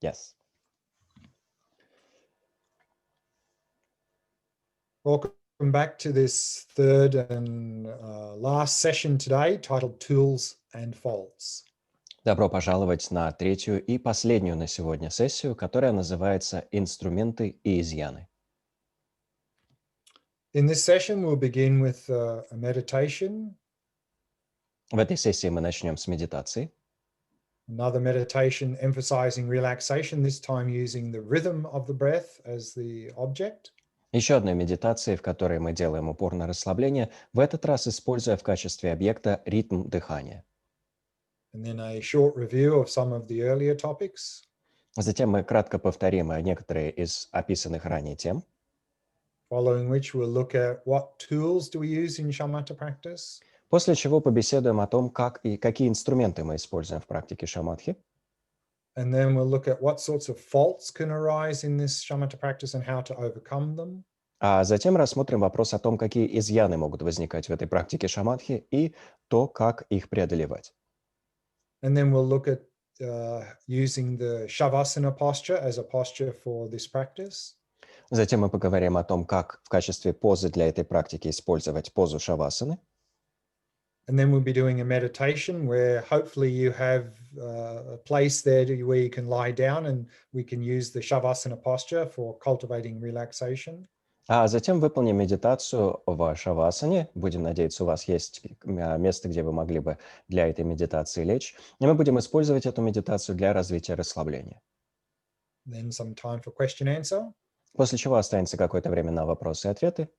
Yes. Welcome back to this third and last session today, titled Tools and Faults. Добро пожаловать на третью и последнюю на сегодня сессию, которая называется «Инструменты и изъяны». In this session, we'll begin with a meditation. В этой сессии мы начнем с медитации. Another meditation emphasizing relaxation, this time using the rhythm of the breath as the object. Еще одной медитации, в которой мы делаем упор на расслабление, в этот раз используя в качестве объекта ритм дыхания. And then a short review of some of the earlier topics. Затем мы кратко повторим некоторые из описанных ранее тем. Following which we'll look at what tools do we use in shamatha practice. После чего побеседуем о том, как и какие инструменты мы используем в практике шаматхи. And then we'll look at what sorts of faults can arise in this shamatha practice and how to overcome them. А затем рассмотрим вопрос о том, какие изъяны могут возникать в этой практике шаматхи и то, как их преодолевать. And then we'll look at using the shavasana posture as a posture for this practice. Затем мы поговорим о том, как в качестве позы для этой практики использовать позу шавасаны. And then we'll be doing a meditation where hopefully you have a place there where you can lie down and we can use the shavasana posture for cultivating relaxation. А затем выполним медитацию в шавасане. Будем надеяться, у вас есть место, где вы могли бы для этой медитации лечь. И мы будем использовать эту медитацию для развития расслабления. Then some time for question answer. После чего останется какое-то время на вопросы и ответы.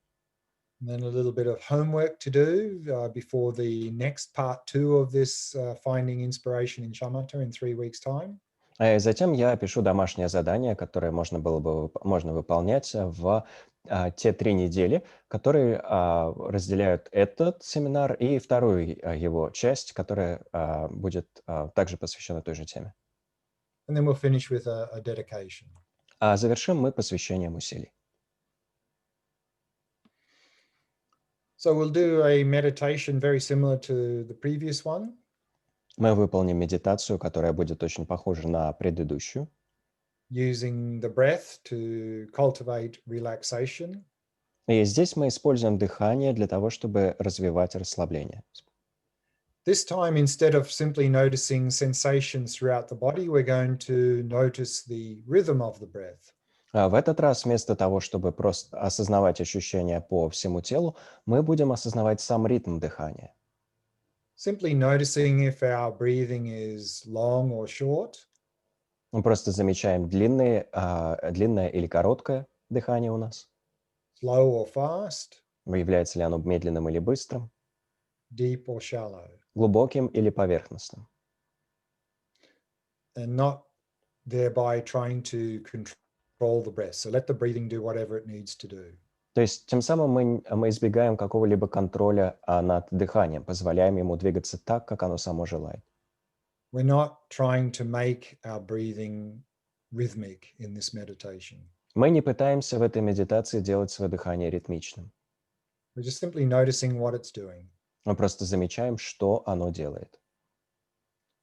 And then a little bit of homework to do before the next part 2 of this finding inspiration in shamatha in 3 weeks' time. И затем я опишу домашнее задание, которое можно выполнять в те 3 недели, которые разделяют этот семинар и вторую его часть, которая будет также посвящена той же теме. And then we'll finish with a dedication. А завершим мы посвящением усилий. So we'll do a meditation very similar to the previous one. Мы выполним медитацию, которая будет очень похожа на предыдущую. Using the breath to cultivate relaxation. И здесь мы используем дыхание для того, чтобы развивать расслабление. This time, instead of simply noticing sensations throughout the body, we're going to notice the rhythm of the breath. В этот раз вместо того, чтобы просто осознавать ощущения по всему телу, мы будем осознавать сам ритм дыхания. Simply noticing if our breathing is long or short. Мы просто замечаем длинное или короткое дыхание у нас. Slow or fast. Является ли оно медленным или быстрым. Deep or shallow. Глубоким или поверхностным. And not thereby trying to control the breath. So let the breathing do whatever it needs to do. То есть тем самым мы избегаем какого-либо контроля над дыханием, позволяем ему двигаться так, как оно само желает. We're not trying to make our breathing rhythmic in this meditation. Мы не пытаемся в этой медитации делать свое дыхание ритмичным. We're just simply noticing what it's doing. Мы просто замечаем, что оно делает.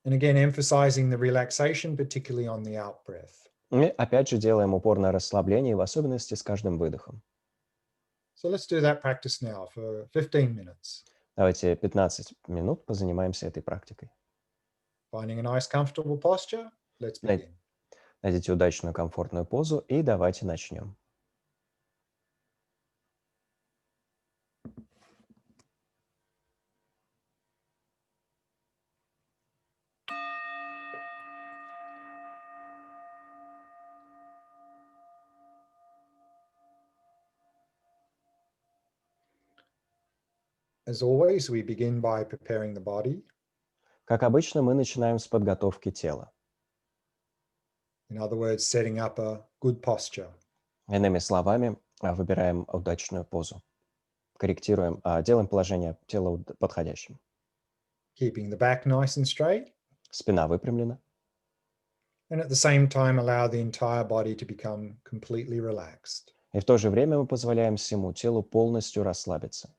And again, emphasizing the relaxation, particularly on the out breath. И опять же делаем упор на расслабление, в особенности с каждым выдохом. So let's do that practice now for 15 minutes. Давайте 15 минут позанимаемся этой практикой. Finding a nice, comfortable posture, let's begin. Найдите удачную, комфортную позу и давайте начнем. As always, we begin by preparing the body. Как обычно, мы начинаем с подготовки тела. In other words, setting up a good posture. Иными словами, выбираем удачную позу. Корректируем, делаем положение тела подходящим. Keeping the back nice and straight. Спина выпрямлена. And at the same time, allow the entire body to become completely relaxed. И в то же время мы позволяем всему телу полностью расслабиться.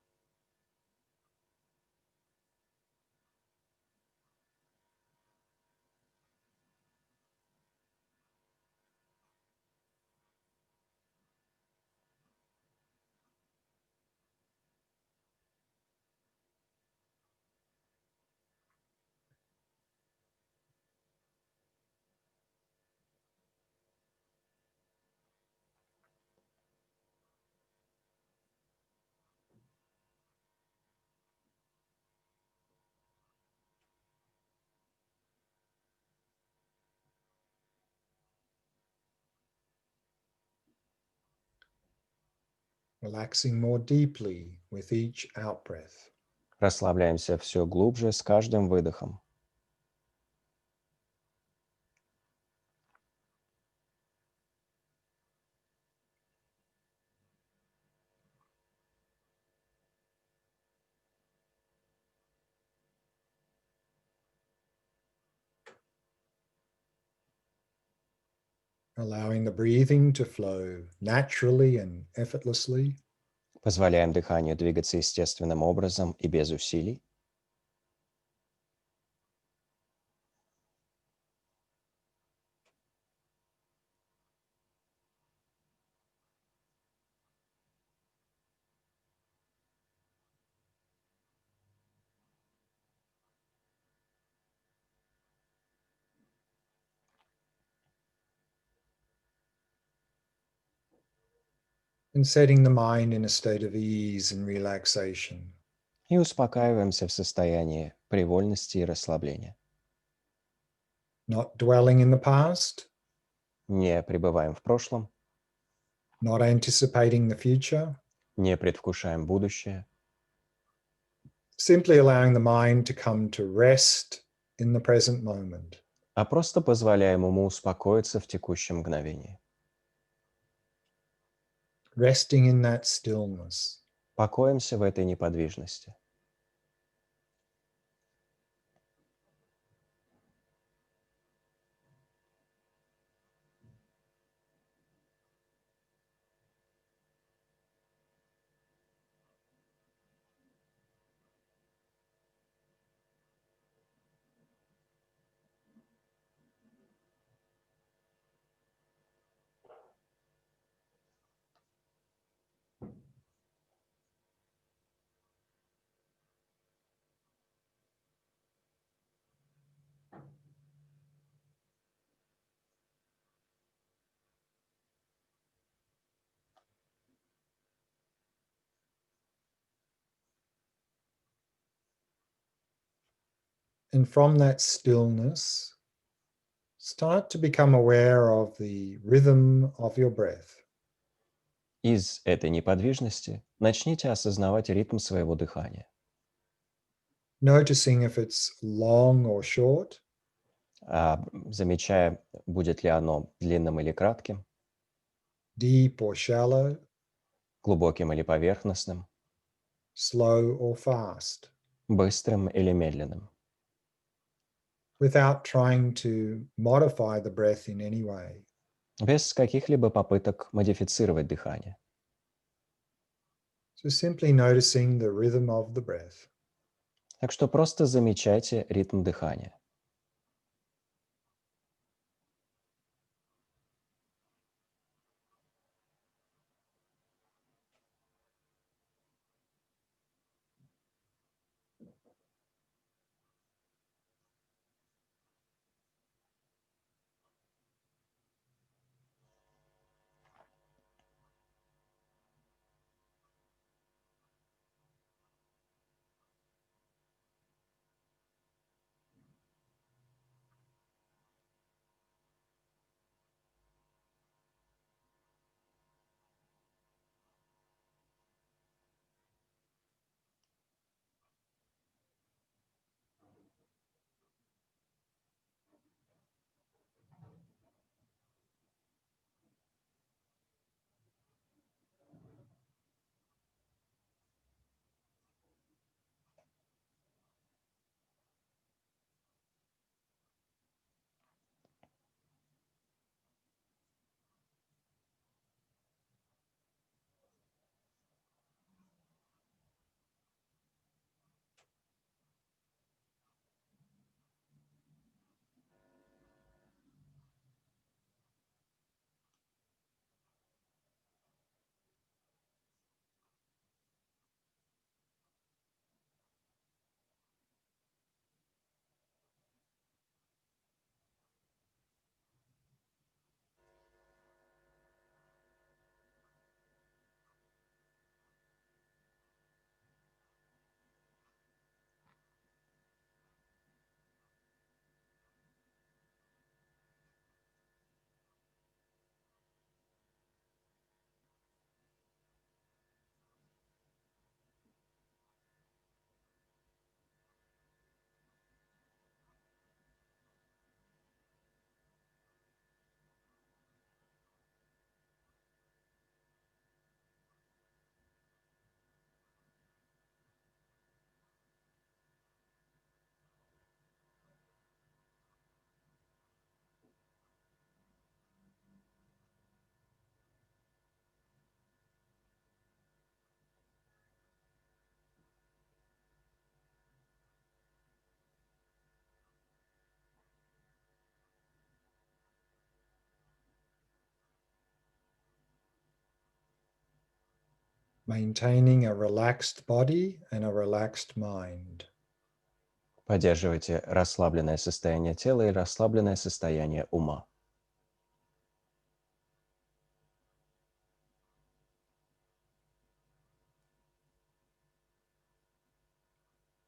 relaxing more deeply with each out-breath. Расслабляемся все глубже с каждым выдохом. Allowing the breathing to flow naturally and effortlessly. Позволяем дыханию двигаться естественным образом и без усилий. And setting the mind in a state of ease and relaxation. И успокаиваемся в состоянии привольности и расслабления. Not dwelling in the past. Не пребываем в прошлом, Not anticipating the future. не предвкушаем будущее. Simply allowing the mind to come to rest in the present moment. А просто позволяем ему успокоиться в текущем мгновении. Resting in that stillness. Покоимся в этой неподвижности. And from that stillness, start to become aware of the rhythm of your breath. Из этой неподвижности начните осознавать ритм своего дыхания, Noticing if it's long or short, замечая, будет ли оно длинным или кратким, deep or shallow, глубоким или поверхностным, slow or fast, быстрым или медленным, without trying to modify the breath in any way. без каких-либо попыток модифицировать дыхание. So simply noticing the rhythm of the breath. Так что просто замечайте ритм дыхания. maintaining a relaxed body and a relaxed mind. Поддерживайте расслабленное состояние тела и расслабленное состояние ума.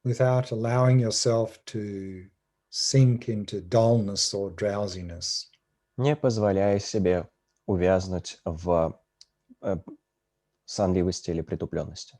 Without allowing yourself to sink into dullness or drowsiness. Не позволяя себе увязнуть в сонливости или притупленности.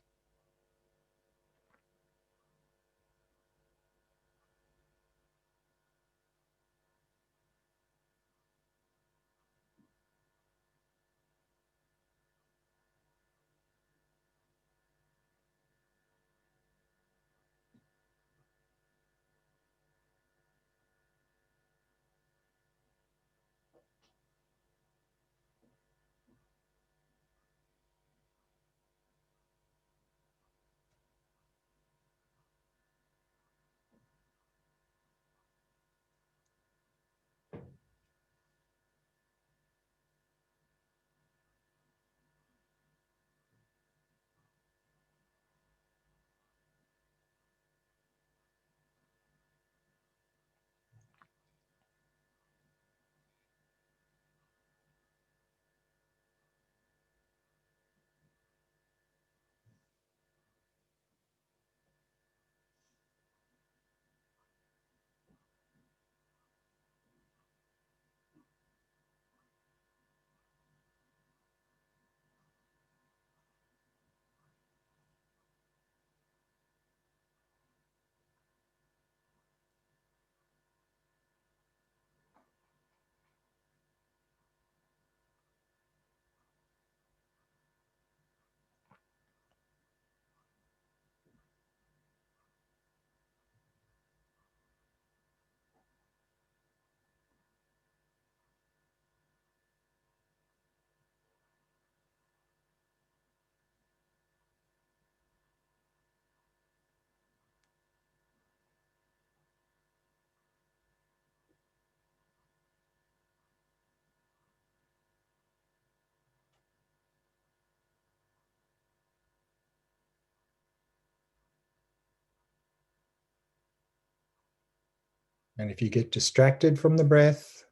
And if you get distracted from the breath,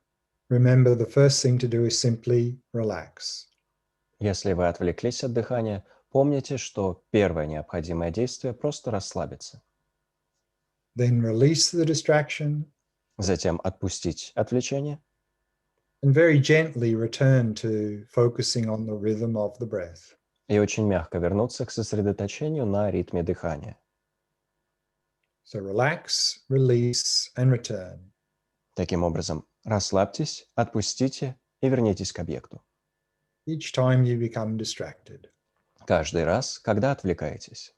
remember the first thing to do is simply relax. Если вы отвлеклись от дыхания, помните, что первое необходимое действие – просто расслабиться. Then release the distraction Затем отпустить отвлечение and very gently return to focusing on the rhythm of the breath. и очень мягко вернуться к сосредоточению на ритме дыхания. So relax, release, and return. Таким образом, расслабьтесь, отпустите и вернитесь к объекту. Each time you become distracted. Каждый раз, когда отвлекаетесь.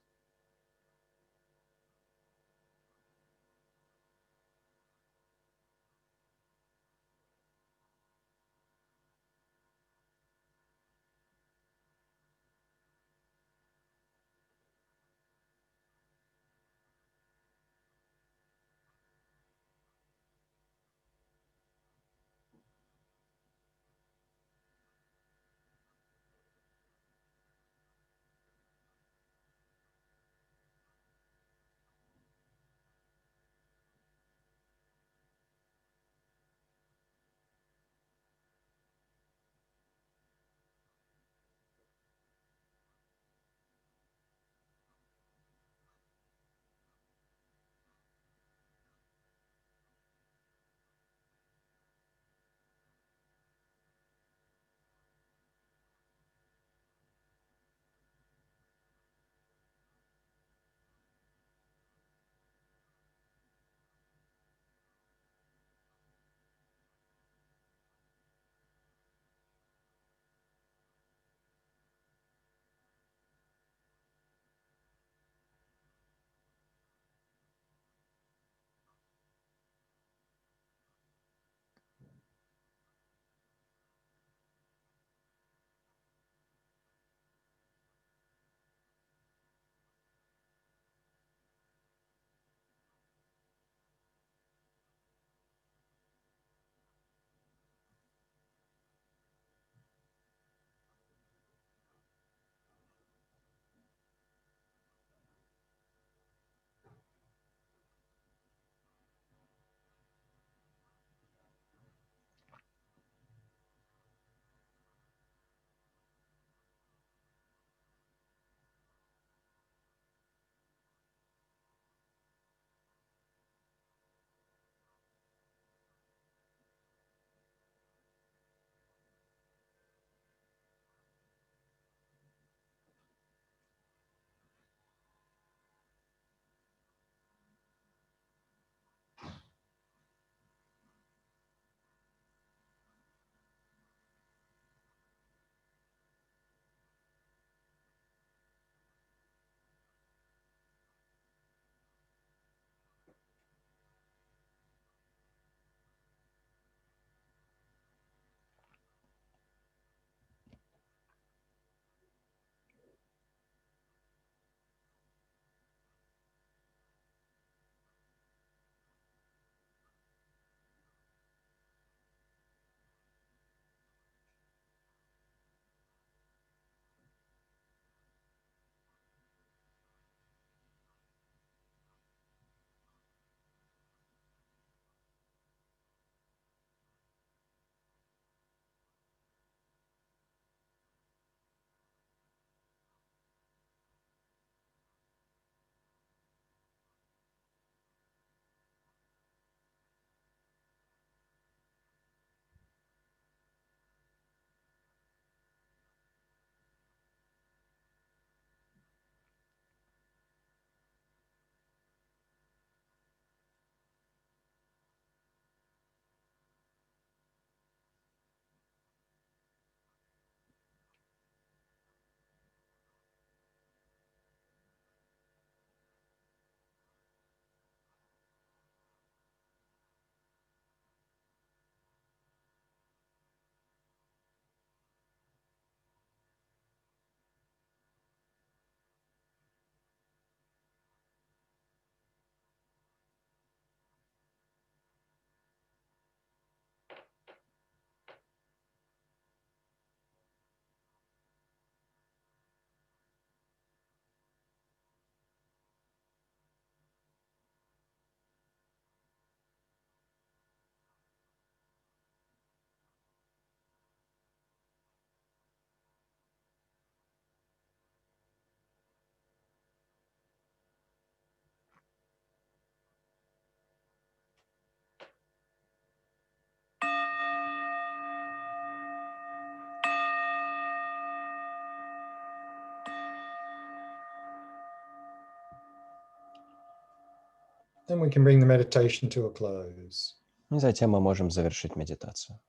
And we can bring the meditation to a close. И затем мы можем завершить медитацию.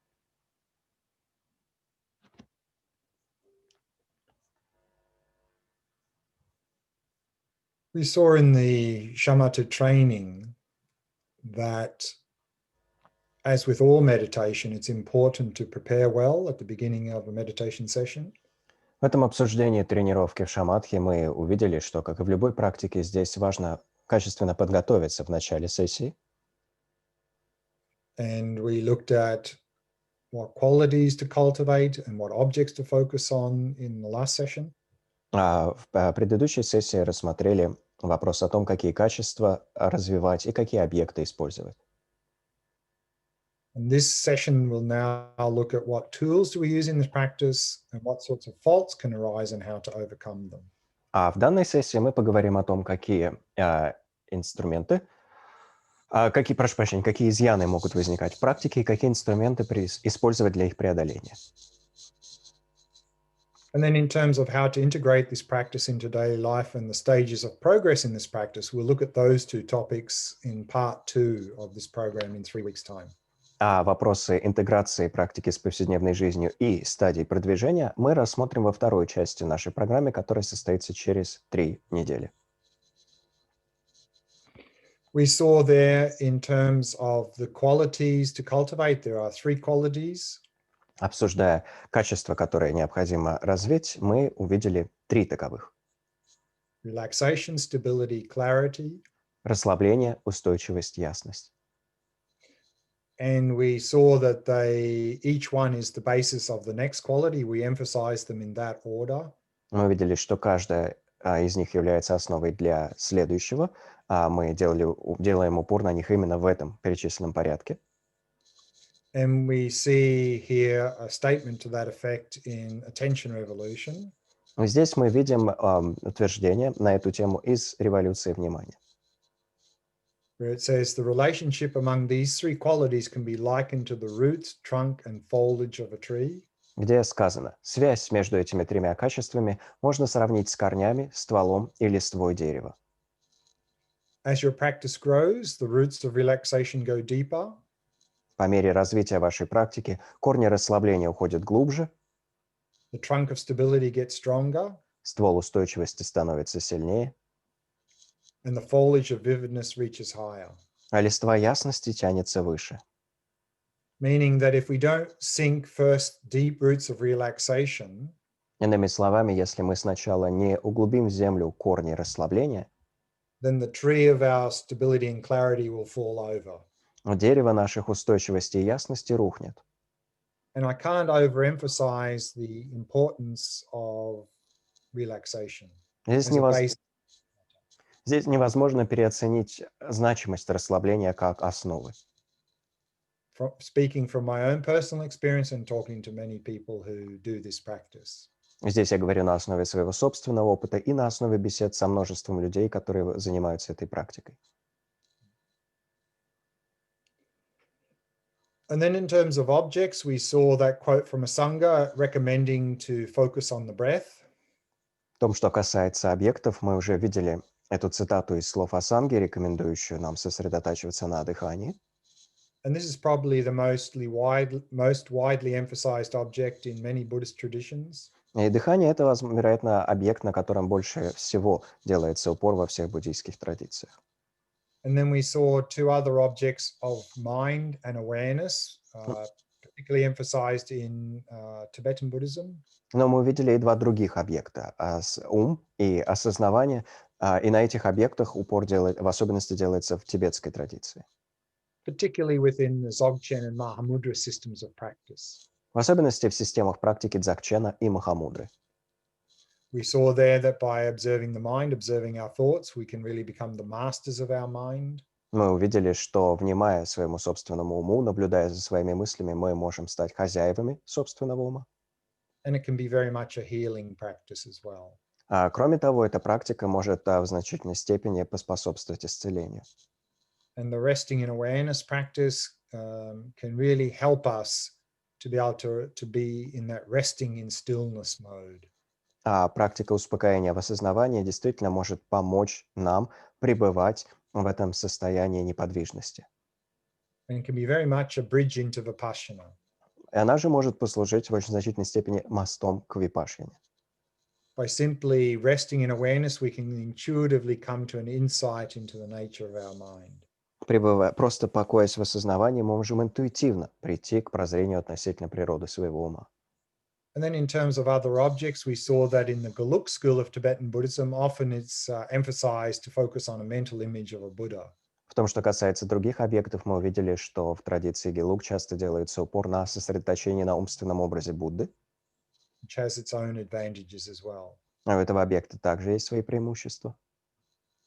We saw in the shamatha training that, as with all meditation, it's important to prepare well at the beginning of a meditation session. В этом обсуждении тренировки в шаматхе мы увидели, что, как и в любой практике, здесь важно качественно подготовиться в начале сессии. And we looked at what qualities to cultivate and what objects to focus on in the last session. В предыдущей сессии рассмотрели вопрос о том, какие качества развивать и какие объекты использовать. And this session will now look at what tools do we use in this practice and what sorts of faults can arise and how to overcome them. А в данной сессии мы поговорим о том, какие инструменты, прошу прощения, какие изъяны могут возникать в практике и какие инструменты использовать для их преодоления. And then in terms of how to integrate this practice into daily life and the stages of progress in this practice, we'll look at those two topics in part 2 of this program in 3 weeks' time. А вопросы интеграции практики с повседневной жизнью и стадий продвижения мы рассмотрим во второй части нашей программы, которая состоится через 3 недели. We saw there in terms of the qualities to cultivate, there are 3 qualities. Обсуждая качества, которые необходимо развить, мы увидели 3 таковых. Relaxation, stability, clarity. Расслабление, устойчивость, ясность. And we saw that each one is the basis of the next quality. We emphasize them in that order. Мы увидели, что каждая из них является основой для следующего. Мы делаем упор на них именно в этом перечисленном порядке. And we see here a statement to that effect in Attention Revolution. Здесь мы видим утверждение на эту тему из «Революции внимания», where it says the relationship among these 3 qualities can be likened to the roots, trunk, and foliage of a tree. где сказано: связь между этими 3 качествами можно сравнить с корнями, стволом и листвой дерева. As your practice grows, the roots of relaxation go deeper. По мере развития вашей практики корни расслабления уходят глубже, The trunk of stability gets stronger, ствол устойчивости становится сильнее, and the foliage of vividness reaches higher. а листва ясности тянется выше. Meaning that if we don't sink first deep roots of relaxation, Иными словами, если мы сначала не углубим в землю корни расслабления, then the tree of our stability and clarity will fall over. дерево наших устойчивости и ясности рухнет. And I can't overemphasize the importance of relaxation Здесь as a base. невозможно переоценить значимость расслабления как основы. Speaking from my own personal experience and talking to many people who do this practice. Здесь я говорю на основе своего собственного опыта и на основе бесед со множеством людей, которые занимаются этой практикой. And then in terms of objects, we saw that quote from a Sangha recommending to focus on the breath. В том, что касается объектов, мы уже видели эту цитату из слов Асанги, рекомендующую нам сосредотачиваться на дыхании. And this is probably the most widely emphasized object in many Buddhist traditions. И дыхание — это, вероятно, объект, на котором больше всего делается упор во всех буддийских традициях. And then we saw 2 other objects of mind and awareness, particularly emphasized in Tibetan Buddhism. Но мы увидели и 2 других объекта — ум и осознавание, и на этих объектах упор в особенности делается в тибетской традиции. Particularly within the Dzogchen and Mahamudra systems of practice. В особенности в системах практики Дзогчена и Махамудры. We saw there that by observing the mind, observing our thoughts, we can really become the masters of our mind. Мы увидели, что, внимая своему собственному уму, наблюдая за своими мыслями, мы можем стать хозяевами собственного ума. And it can be very much a healing practice as well. Кроме того, эта практика может в значительной степени поспособствовать исцелению. And the resting in awareness practice can really help us to be able to be in that resting in stillness mode. Практика успокоения в осознавании действительно может помочь нам пребывать в этом состоянии неподвижности. And can be very much a bridge into Vipassana. И она же может послужить в очень значительной степени мостом к випашьяне. By simply resting in awareness, we can intuitively come to an insight into the nature of our mind. Просто покоясь в осознавании, мы можем интуитивно прийти к прозрению относительно природы своего ума. And then in terms of other objects, we saw that in the Geluk school of Tibetan Buddhism, often it's emphasized to focus on a mental image of a Buddha. В том, что касается других объектов, мы увидели, что в традиции Гелук часто делается упор на сосредоточение на умственном образе Будды. Which has its own advantages as well. А у этого объекта также есть свои преимущества.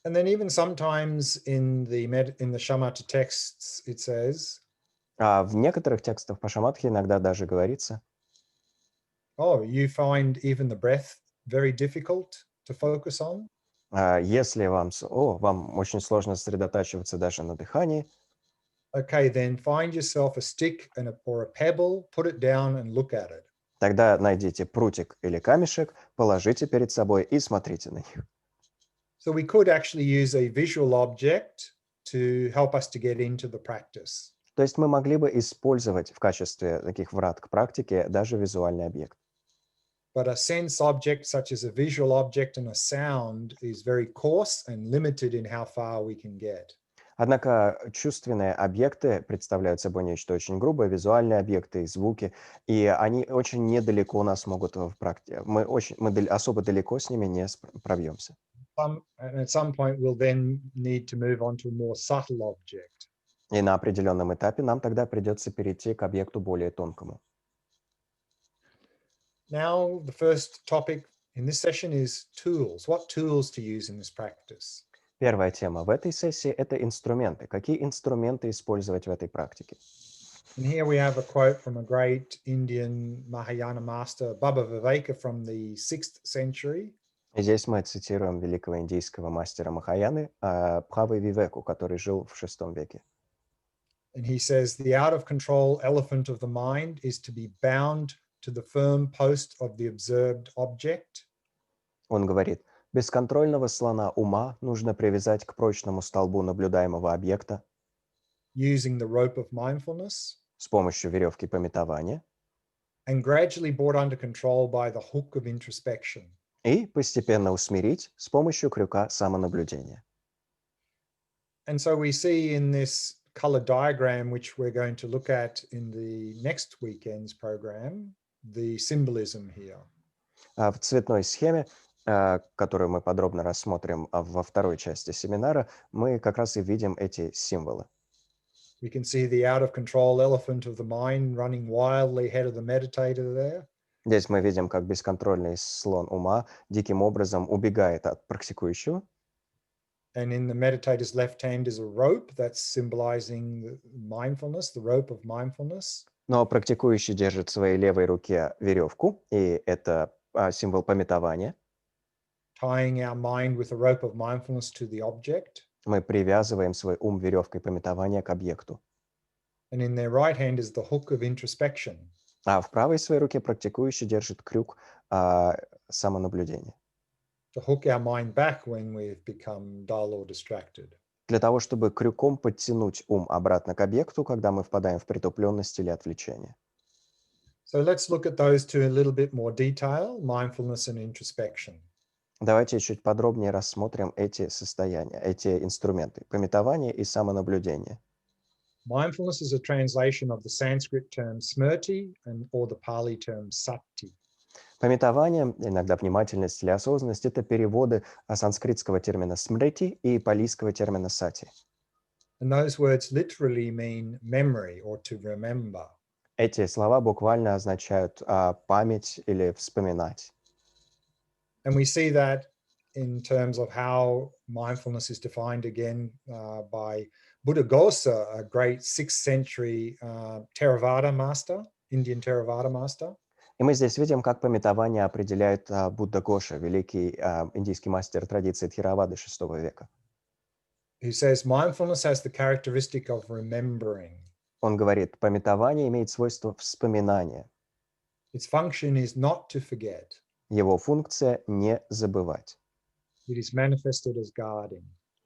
And then even sometimes in the shamatha texts, it says, А в некоторых текстах по шаматхе иногда даже говорится: oh, you find even the breath very difficult to focus on? если вам очень сложно сосредотачиваться даже на дыхании, Okay, then find yourself a stick or a pebble, put it down and look at it. тогда найдите прутик или камешек, положите перед собой и смотрите на них. So we could actually use a visual object to help us to get into the practice. То есть мы могли бы использовать в качестве таких врат к практике даже визуальный объект. But a sense object, such as a visual object and a sound, is very coarse and limited in how far we can get. Однако чувственные объекты представляют собой нечто очень грубое, визуальные объекты и звуки, и они очень недалеко нас могут в практике. Мы особо далеко с ними не пробьемся. And at some point, we'll then need to move on to a more subtle object. И на определенном этапе нам тогда придется перейти к объекту более тонкому. Now, the first topic in this session is tools. What tools to use in this practice? Первая тема в этой сессии – это инструменты. Какие инструменты использовать в этой практике? And here we have a quote from a great Indian Mahayana master, Baba Viveka, from the 6th century. И здесь мы цитируем великого индийского мастера Махаяны Бхавы Вивеку, который жил в VI веке. And he says, the out of control elephant of the mind is to be bound to the firm post of the observed object. Он говорит: бесконтрольного слона ума нужно привязать к прочному столбу наблюдаемого объекта Using the rope of mindfulness, с помощью веревки памятования and gradually brought under control by the hook of introspection. и постепенно усмирить с помощью крюка самонаблюдения. And so we see in this color diagram, which we're going to look at in the next weekend's program, the symbolism here. В цветной схеме, которую мы подробно рассмотрим во второй части семинара, мы как раз и видим эти символы. We can see the out of control elephant of the mind running wildly ahead of the meditator there. Здесь мы видим, как бесконтрольный слон ума диким образом убегает от практикующего. And in the meditator's left hand is a rope that's symbolizing mindfulness, the rope of mindfulness. Но практикующий держит в своей левой руке веревку, и это символ памятования. Tying our mind with a rope of mindfulness to the object. Мы привязываем свой ум веревкой памятования к объекту. And in their right hand is the hook of introspection. А в правой своей руке практикующий держит крюк самонаблюдения. To hook our mind back when we've become dull or distracted. Для того, чтобы крюком подтянуть ум обратно к объекту, когда мы впадаем в притупленность или отвлечение. So let's look at those two in a little bit more detail, mindfulness and introspection. Давайте чуть подробнее рассмотрим эти состояния, эти инструменты: памятование и самонаблюдение. Mindfulness is a translation of the Sanskrit term smrti or the Pali term sati. Памятование, иногда внимательность или осознанность – это переводы санскритского термина смрити и палийского термина сати. And those words literally mean memory or to remember. Эти слова буквально означают память или вспоминать. And we see that in terms of how mindfulness is defined again by Buddhaghosa, a great 6th century Theravada master, Indian Theravada master. И мы здесь видим, как памятование определяет Будда Гоша, великий индийский мастер традиции Тхеравады VI века. Who says mindfulness has the characteristic of remembering. Он говорит, памятование имеет свойство вспоминания. Its function is not to forget. Его функция – не забывать. It is manifested as guarding.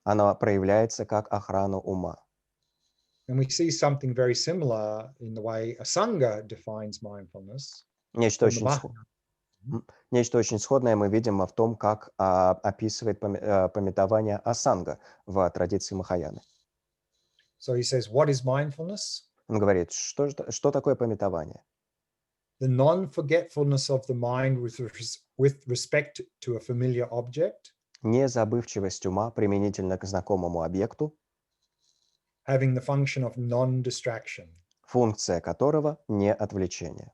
Оно проявляется как охрана ума. And we see something very similar in the way Asanga defines mindfulness Нечто from the очень, Mahayana. нечто очень сходное мы видим в том, как описывает памятование асанга в традиции Махаяны. So he says, what is mindfulness? Он говорит, что такое памятование? The non-forgetfulness of the mind with respect to a familiar object, Незабывчивость ума применительно к знакомому объекту, having the function of non-distraction. функция которого не отвлечение.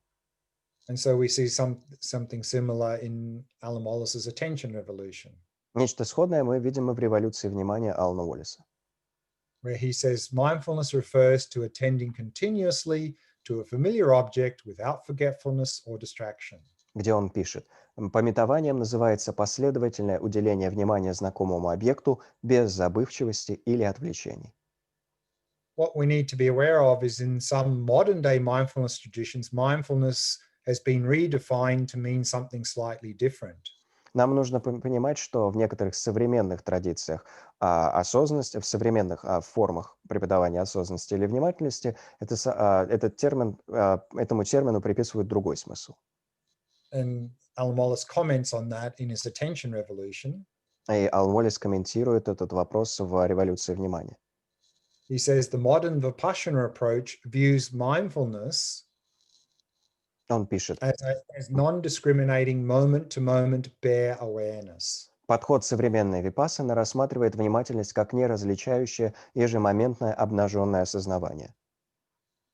And so we see something similar in Alan Wallace's attention revolution, Нечто сходное мы видим и в революции внимания Алана Уоллеса, where he says mindfulness refers to attending continuously to a familiar object without forgetfulness or distraction. где он пишет: «Памятованием называется последовательное уделение внимания знакомому объекту без забывчивости или отвлечений». What we need to be aware of is in some modern day mindfulness traditions, mindfulness has been redefined to mean something slightly different. Нам нужно понимать, что в некоторых современных традициях осознанность, в современных формах преподавания осознанности или внимательности, этот термин, этому термину приписывают другой смысл. And Alan Wallace comments on that in his attention revolution. И Алан Уоллес комментирует этот вопрос в «Революции внимания». He says the modern Vipassana approach views mindfulness Он пишет: as non-discriminating moment-to-moment bare awareness. подход современной випассаны рассматривает внимательность как неразличающее ежемоментное обнаженное осознавание.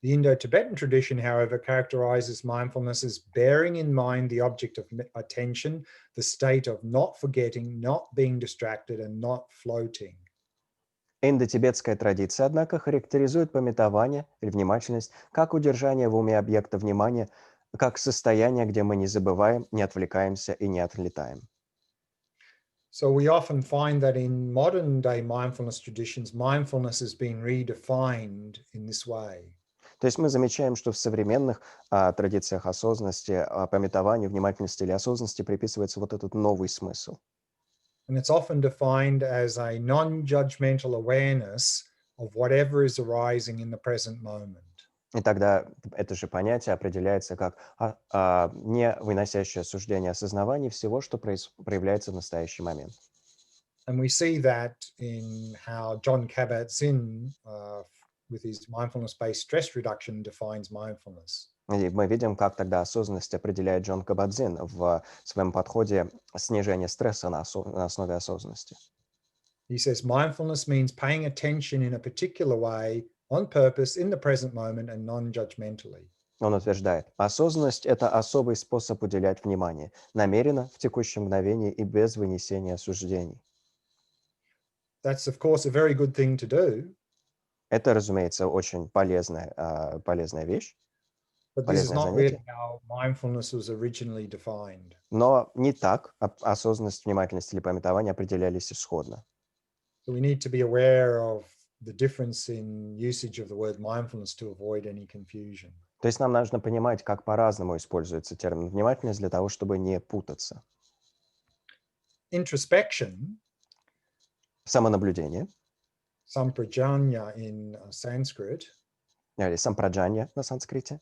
The Indo-Tibetan tradition, however, characterizes mindfulness as bearing in mind the object of attention, the state of not forgetting, not being distracted, and not floating. Индотибетская традиция, однако, характеризует памятование или внимательность как удержание в уме объекта внимания, как состояние, где мы не забываем, не отвлекаемся и не отлетаем. So we often find that in modern day mindfulness traditions, mindfulness has been redefined in this way. То есть мы замечаем, что в современных традициях осознанности, памятованию, внимательности или осознанности приписывается вот этот новый смысл. And it's often defined as a non-judgmental awareness of whatever is arising in the present moment. И тогда это же понятие определяется как не выносящее суждение осознавания всего, что проявляется в настоящий момент. And we see that in how John Kabat-Zinn, with his mindfulness-based stress reduction, defines mindfulness. И мы видим, как тогда осознанность определяет Джон Кабат-Зinn в своем подходе снижения стресса на основе осознанности. He says mindfulness means paying attention in a particular way, on purpose, in the present moment, and non-judgmentally. Он утверждает: осознанность — это особый способ уделять внимание, намеренно, в текущем мгновении и без вынесения суждений. That's, of course, a very good thing to do. Это, разумеется, очень полезная вещь, But this is полезное not really занятие. how mindfulness was originally defined. Но не так осознанность, внимательность или памятование определялись исходно. So we need to be aware of the difference in usage of the word mindfulness to avoid any confusion. То есть нам нужно понимать, как по-разному используется термин внимательность для того, чтобы не путаться. Introspection, Самонаблюдение, samprajanya in Sanskrit. или сампраджанья на санскрите.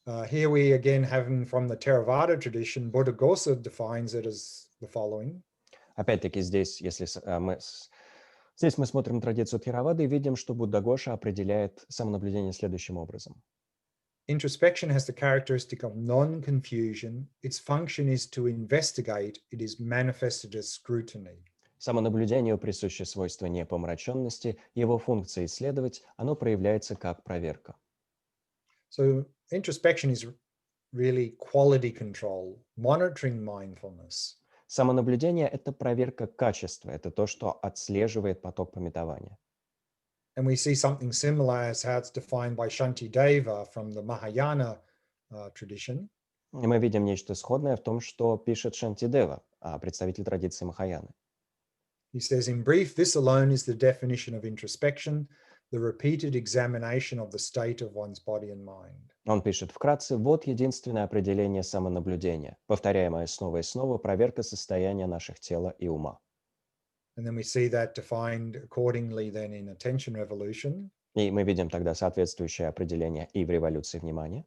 Here we again have from the Theravada tradition, Buddhaghosa defines it as the following. Опять-таки здесь, здесь мы смотрим традицию Theravada и видим, что Буддагоша определяет самонаблюдение следующим образом. Introspection has the characteristic of non-confusion. Its function is to investigate. It is manifested as scrutiny. Самонаблюдению присуще свойство непомраченности, его функция исследовать, оно проявляется как проверка. So introspection is really quality control, monitoring mindfulness. Самонаблюдение — это проверка качества, это то, что отслеживает поток памятования. And we see something similar as how it's defined by Shantideva from the Mahayana tradition. И мы видим нечто сходное в том, что пишет Шантидева, представитель традиции Махаяны. He says, in brief, this alone is the definition of introspection, the repeated examination of the state of one's body and mind. Он пишет вкратце: вот единственное определение самонаблюдения, повторяемое снова и снова, проверка состояния наших тела и ума. And then we see that defined accordingly then in attention revolution, И мы видим тогда соответствующее определение и в революции внимания,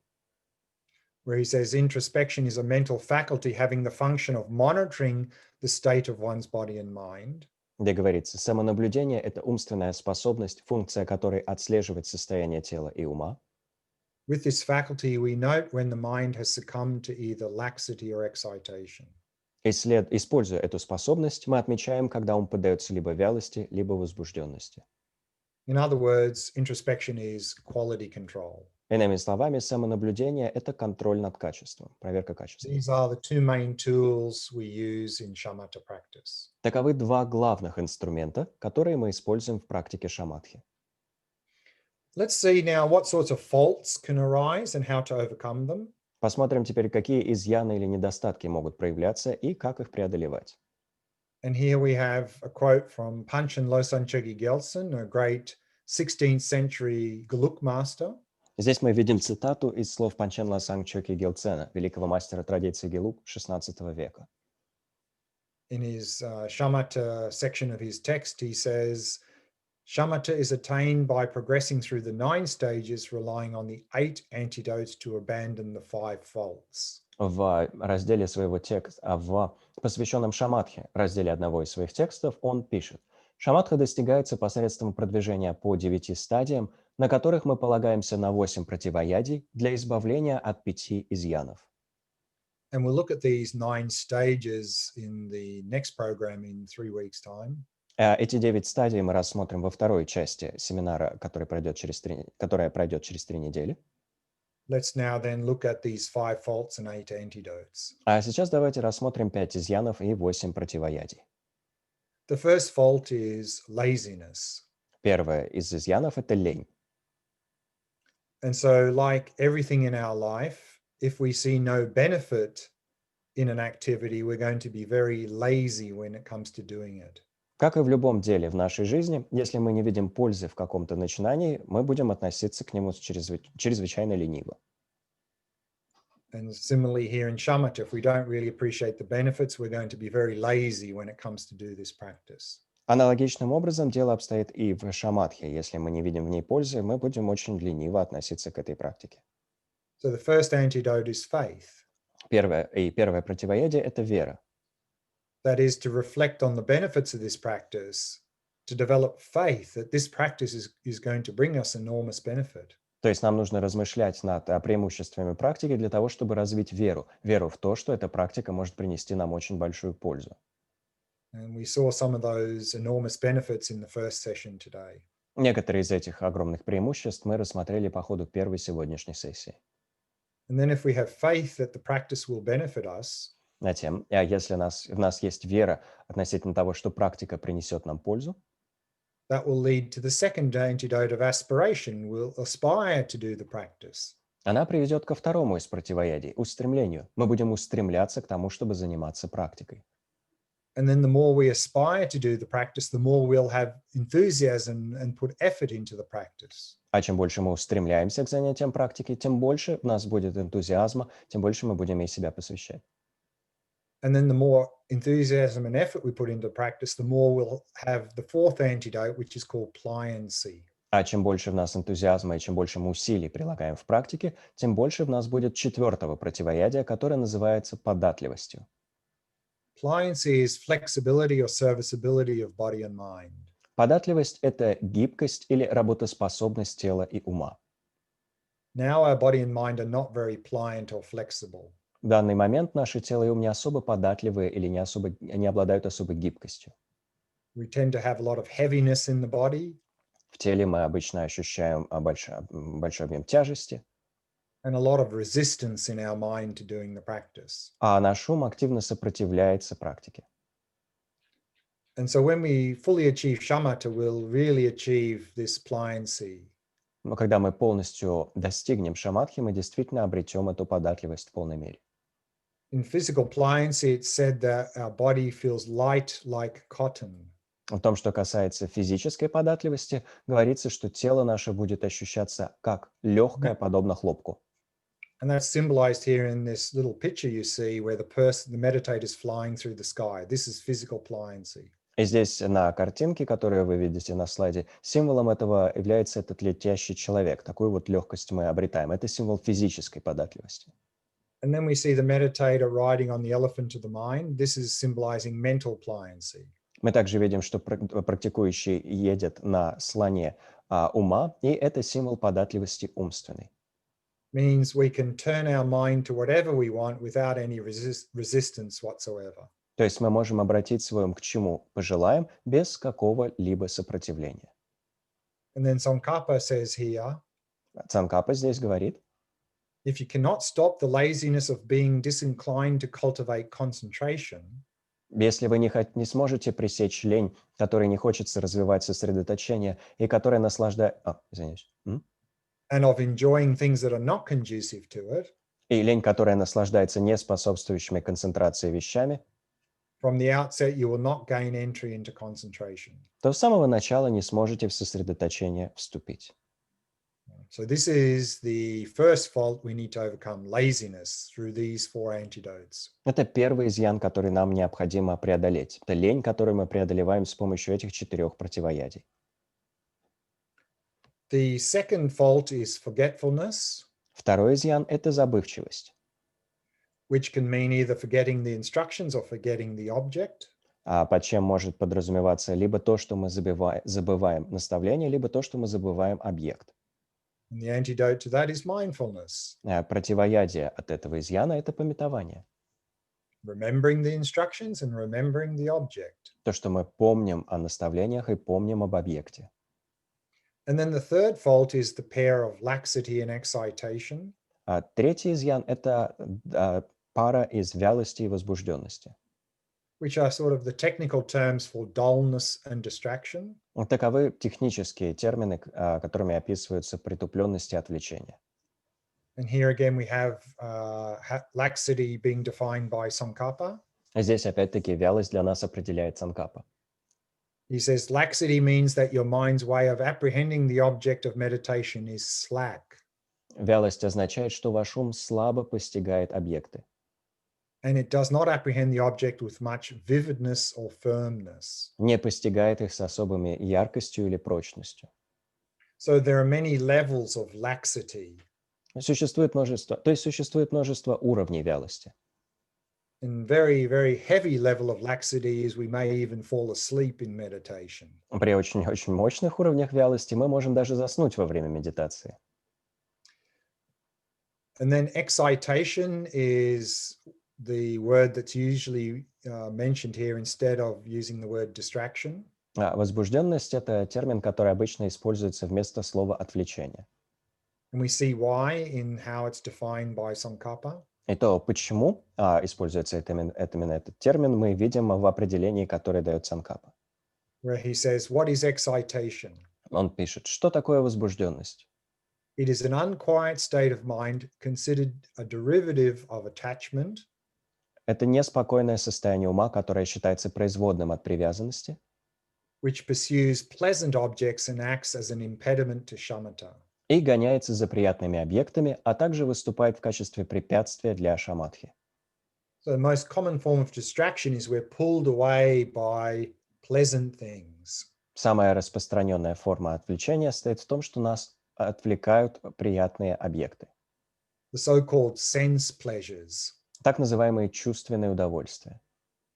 where he says introspection is a mental faculty having the function of monitoring the state of one's body and mind. где говорится, самонаблюдение — это умственная способность, функция которой отслеживать состояние тела и ума. With this faculty, we note when the mind has succumbed to either laxity or excitation. Используя эту способность, мы отмечаем, когда ум поддается либо вялости, либо возбужденности. In other words, introspection is quality control. Иными словами, самонаблюдение — это контроль над качеством, проверка качества. These are the two main tools we use in shamatha practice. Таковы два главных инструмента, которые мы используем в практике шаматхи. Let's see now what sorts of faults can arise and how to overcome them. Посмотрим теперь, какие изъяны или недостатки могут проявляться и как их преодолевать. And here we have a quote from Panchen Losang Chogi Gyaltsen, a great 16th century Geluk master. Здесь мы видим цитату из слов Панчен Лосang Чоки Гелцена, великого мастера традиции Гелук XVI века. In his shamatha section of his text, he says, shamatha is attained by progressing through the 9 stages, relying on the 8 antidotes to abandon the 5 faults. В разделе своего текста, в посвященном шаматхе, разделе одного из своих текстов, он пишет: «Шаматха достигается посредством продвижения по 9 стадиям, на которых мы полагаемся на 8 противоядий для избавления от 5 изъянов». And we'll look at these 9 stages in the next program in 3 weeks' time. Эти 9 стадий мы рассмотрим во второй части семинара, которая пройдет через 3 недели. Let's now then look at these 5 faults and 8 antidotes. А сейчас давайте рассмотрим 5 изъянов и 8 противоядий. The first fault is laziness. Первое из изъянов — это лень. And so, like everything in our life, if we see no benefit in an activity, we're going to be very lazy when it comes to doing it. Как и в любом деле в нашей жизни, если мы не видим пользы в каком-то начинании, мы будем относиться к нему чрезвычайно лениво. And similarly here in shamatha, if we don't really appreciate the benefits, we're going to be very lazy when it comes to do this practice. Аналогичным образом дело обстоит и в шаматхе. Если мы не видим в ней пользы, мы будем очень лениво относиться к этой практике. So the first antidote is faith. Первое противоядие — это вера. That is to reflect on the benefits of this practice, to develop faith that this practice is going to bring us enormous benefit. То есть нам нужно размышлять над преимуществами практики для того, чтобы развить веру в то, что эта практика может принести нам очень большую пользу. And we saw some of those enormous benefits in the first session today. Некоторые из этих огромных преимуществ мы рассмотрели по ходу первой сегодняшней сессии. And then if we have faith that the practice will benefit us, Затем, если в нас есть вера относительно того, что практика принесет нам пользу, that will lead to the second antidote of aspiration. We'll aspire to do the practice. она приведет ко второму из противоядий — устремлению. Мы будем устремляться к тому, чтобы заниматься практикой. And then the more we aspire to do the practice, the more we'll have enthusiasm and put effort into the practice. А чем больше мы устремляемся к занятиям практики, тем больше в нас будет энтузиазма, тем больше мы будем ей себя посвящать. And then the more enthusiasm and effort we put into practice, the more we'll have the fourth antidote, which is called pliancy. А чем больше в нас энтузиазма и чем больше мы усилий прилагаем в практике, тем больше в нас будет четвертого противоядия, которое называется податливостью. Pliancy is flexibility or serviceability of body and mind. Податливость — это гибкость или работоспособность тела и ума. Now our body and mind are not very pliant or flexible. В данный момент наше тело и ум не особо податливые или не обладают особой гибкостью. We tend to have a lot of heaviness in the body. В теле мы обычно ощущаем большой объем тяжести, And a lot of resistance in our mind to doing the practice. а наш ум активно сопротивляется практике. And so when we fully achieve shamatha, we'll really achieve this pliancy. Но когда мы полностью достигнем шаматхи, мы действительно обретем эту податливость в полной мере. In physical pliancy, it's said that our body feels light like cotton. В том, что касается физической податливости, говорится, что тело наше будет ощущаться как легкое, подобно хлопку. And that's symbolized here in this little picture you see where the meditator is flying through the sky. This is physical pliancy. И здесь на картинке, которую вы видите на слайде, символом этого является этот летящий человек. Такую вот легкость мы обретаем. Это символ физической податливости. And then we see the meditator riding on the elephant of the mind. This is symbolizing mental pliancy. Мы также видим, что практикующий едет на слоне ума, и это символ податливости умственной. Means we can turn our mind to whatever we want without any resistance whatsoever. То есть мы можем обратить свой ум к чему пожелаем без какого-либо сопротивления. And then Tsongkhapa says here, Цанкапа здесь говорит, if you cannot stop the laziness of being disinclined to cultivate concentration, если вы не сможете пресечь лень, которой не хочется развивать сосредоточение и которая наслаждает... извиняюсь. and of enjoying things that are not conducive to it, И лень, которая наслаждается не способствующими концентрации вещами, from the outset you will not gain entry into concentration. то с самого начала не сможете в сосредоточение вступить. So this is the first fault we need to overcome, laziness, through these four antidotes. Это первый изъян, который нам необходимо преодолеть. Это лень, которую мы преодолеваем с помощью этих 4 противоядий. The second fault is forgetfulness, Второй изъян – это забывчивость, which can mean either forgetting the instructions or forgetting the object. под чем может подразумеваться либо то, что мы забываем наставление, либо то, что мы забываем объект. And the antidote to that is mindfulness, Противоядие от этого изъяна – это памятование. remembering the instructions and remembering the object. То, что мы помним о наставлениях и помним об объекте. And then the third fault is the pair of laxity and excitation, Третий изъян – это пара из вялости и возбужденности. which are sort of the technical terms for dullness and distraction. Таковы технические термины, которыми описываются притупленность и отвлечение. And here again we have laxity being defined by Tsongkhapa. Здесь опять-таки вялость для нас определяет Цанкапа. He says laxity means that your mind's way of apprehending the object of meditation is slack. Вялость означает, что ваш ум слабо постигает объекты. And it does not apprehend the object with much vividness or firmness. Не постигает их с особыми яркостью или прочностью. So there are many levels of laxity. Существует множество уровней вялости. And very, very heavy level of laxity is we may even fall asleep in meditation. При очень-очень мощных уровнях вялости мы можем даже заснуть во время медитации. And then excitation is the word that's usually mentioned here instead of using the word distraction. Возбужденность – это термин, который обычно используется вместо слова «отвлечение». And we see why in how it's defined by Tsongkhapa. И то, почему используется именно этот термин, мы видим в определении, которое дает Цанкапа. Where he says, what is excitation? Он пишет, что такое возбужденность? It is an unquiet state of mind considered a derivative of attachment. Это неспокойное состояние ума, которое считается производным от привязанности, which pursues pleasant objects and acts as an impediment to shamatha. и гоняется за приятными объектами, а также выступает в качестве препятствия для шаматхи. So the most common form of distraction is we're pulled away by pleasant things. Самая распространенная форма отвлечения состоит в том, что нас отвлекают приятные объекты. The so-called sense pleasures. Так называемые чувственные удовольствия.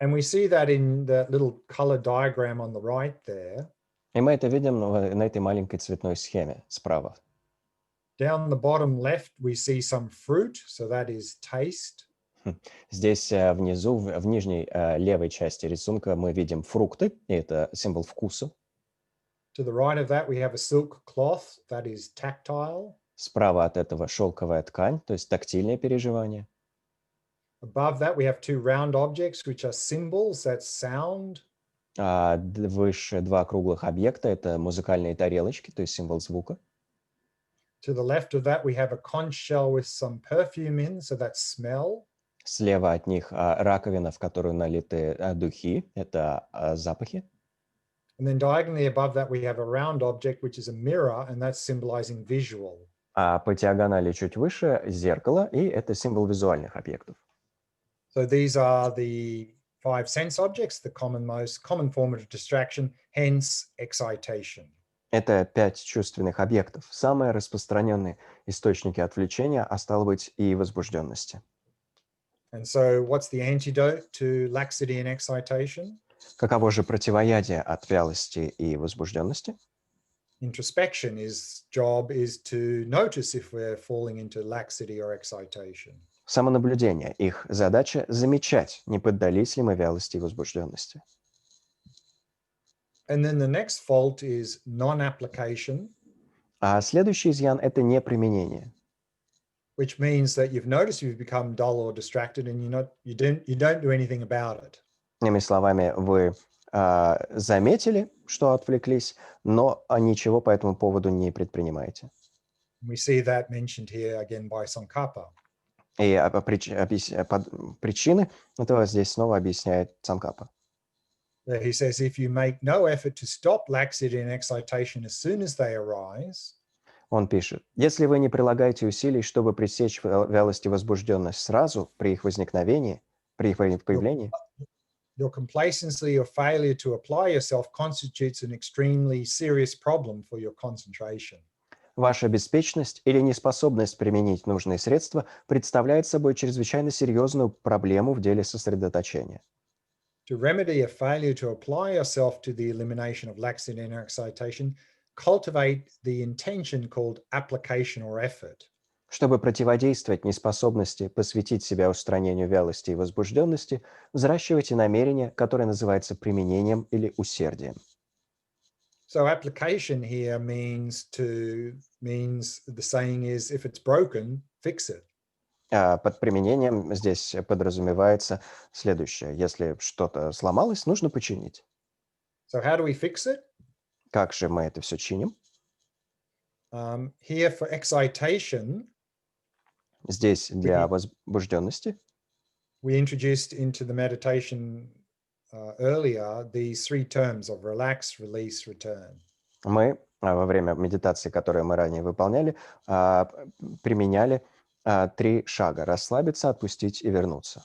And we see that in the little color diagram on the right there. И мы это видим на этой маленькой цветной схеме справа. Down the bottom left, we see some fruit, so that is taste. Здесь внизу, в нижней левой части рисунка мы видим фрукты, и это символ вкуса. To the right of that, we have a silk cloth, that is tactile. Справа от этого шелковая ткань, то есть тактильное переживание. Above that, we have two round objects, which are symbols, that's sound. Выше два круглых объекта, это музыкальные тарелочки, то есть символ звука. To the left of that, we have a conch shell with some perfume in, so that's smell. Слева от них раковина, в которую налиты духи, это запахи. And then diagonally above that, we have a round object, which is a mirror, and that's symbolizing visual. А по диагонали чуть выше зеркало, и это символ визуальных объектов. So these are the five sense objects, the most common form of distraction, hence excitation. Это 5 чувственных объектов, самые распространенные источники отвлечения, а стало быть и возбужденности. And so what's the antidote to laxity and excitation? Каково же противоядие от вялости и возбужденности? Introspection job is to notice if we're falling into laxity or excitation. Самонаблюдение. Их задача — замечать, не поддались ли мы вялости и возбужденности. And then the next fault is non-application, А следующий изъян — это неприменение. which means that you've noticed you've become dull or distracted and you don't do anything about it. Иными словами, вы заметили, что отвлеклись, но ничего по этому поводу не предпринимаете. We see that mentioned here again by Tsongkhapa. И причины этого здесь снова объясняет Цангкапа. He says, if you make no effort to stop laxity and excitation as soon as they arise, Он пишет: если вы не прилагаете усилий, чтобы пресечь вялость и возбужденность сразу при их возникновении, при их появлении, your complacency or failure to apply yourself constitutes an extremely serious problem for your concentration. ваша беспечность или неспособность применить нужные средства представляет собой чрезвычайно серьезную проблему в деле сосредоточения. To remedy a failure to apply yourself to the elimination of laxity and excitation, cultivate the intention called application or effort. Чтобы противодействовать неспособности посвятить себя устранению вялости и возбужденности, взращивайте намерение, которое называется применением или усердием. So application here means the saying is, if it's broken, fix it. Под применением здесь подразумевается следующее: если что-то сломалось, нужно починить. So how do we fix it? Как же мы это все чиним? Here for excitation, Здесь для возбужденности we introduced into the meditation earlier these three terms of relax, release, return. мы во время медитации, которую мы ранее выполняли, применяли 3 шага: расслабиться, отпустить и вернуться.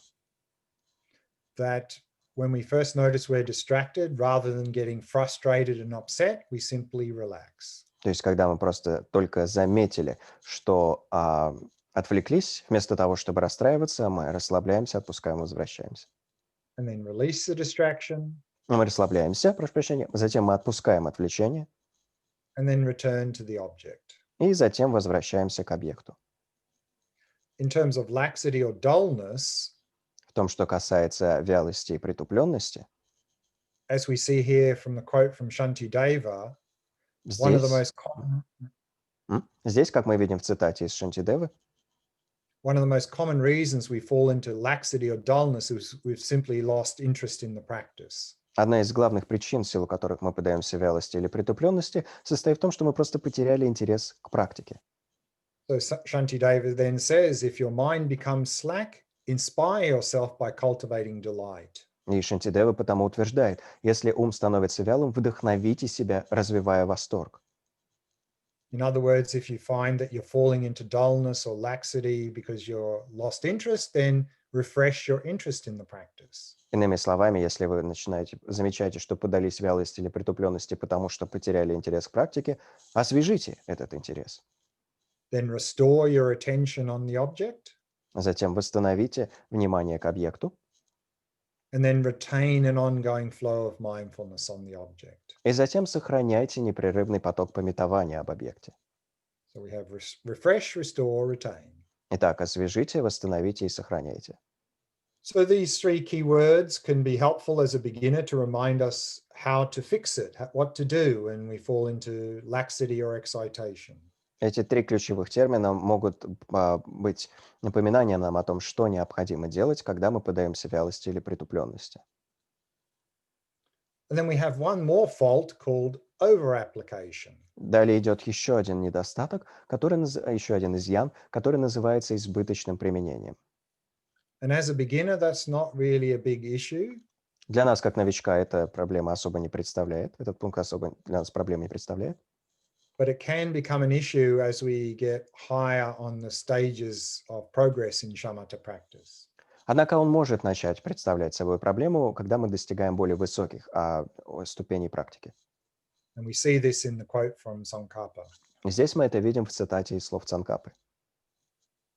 That when we first notice we're distracted, rather than getting frustrated and upset, we simply relax. То есть, когда мы просто только заметили, что отвлеклись, вместо того, чтобы расстраиваться, мы расслабляемся, отпускаем, возвращаемся. And then release the distraction. Мы расслабляемся, прошу прощения, затем мы отпускаем отвлечение. And then return to the object. И затем возвращаемся к объекту. In terms of laxity or dullness, В том, что касается вялости и притупленности, as we see here from the quote from Shantideva, one of the most common здесь, как мы видим в цитате из Шантидевы, one of the most common reasons we fall into laxity or dullness is we've simply lost interest in the practice. одна из главных причин, в силу которых мы подаемся вялости или притупленности, состоит в том, что мы просто потеряли интерес к практике. So Shantideva then says, if your mind becomes slack, inspire yourself by cultivating delight. И Шантидева потому утверждает: если ум становится вялым, вдохновите себя, развивая восторг. In other words, if you find that you're falling into dullness or laxity because you're lost interest, then refresh your interest in the practice. Иными словами, если вы замечаете, что поддались вялости или притупленности, потому что потеряли интерес к практике, освежите этот интерес. Then restore your attention on the object. Затем восстановите внимание к объекту. And then retain an ongoing flow of mindfulness on the object. И затем сохраняйте непрерывный поток памятования об объекте. So we have refresh, restore, retain. Итак, освежите, восстановите и сохраняйте. So these three key words can be helpful as a beginner to remind us how to fix it, what to do when we fall into laxity or excitation. Эти 3 ключевых термина могут быть напоминанием нам о том, что необходимо делать, когда мы поддаемся вялости или притупленности. And then we have one more fault called over-application. Далее идет еще один недостаток, еще один изъян, который называется избыточным применением. And as a beginner, that's not really a big issue. Для нас, как новичка, эта проблема особо не представляет, этот пункт особо для нас проблем не представляет. But it can become an issue as we get higher on the stages of progress in shamatha practice. Однако он может начать представлять собой проблему, когда мы достигаем более высоких ступеней практики. And we see this in the quote from Tsongkhapa. Здесь мы это видим в цитате из слов Цанкапы.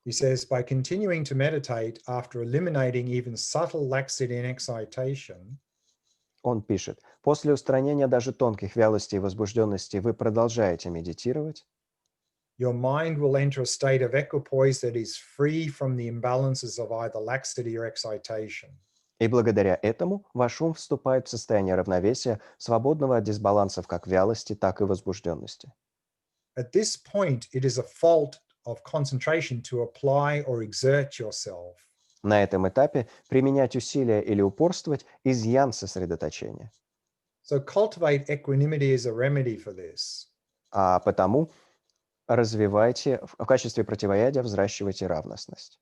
He says, by continuing to meditate after eliminating even subtle laxity and excitation, Он пишет, после устранения даже тонких вялостей и возбужденности вы продолжаете медитировать, your mind will enter a state of equipoise that is free from the imbalances of either laxity or excitation. и благодаря этому ваш ум вступает в состояние равновесия, свободного от дисбалансов как вялости, так и возбужденности. At this point, it is a fault of concentration to apply or exert yourself. На этом этапе применять усилия или упорствовать – изъян сосредоточения. So cultivate equanimity as a remedy for this. А потому развивайте, в качестве противоядия взращивайте равностность.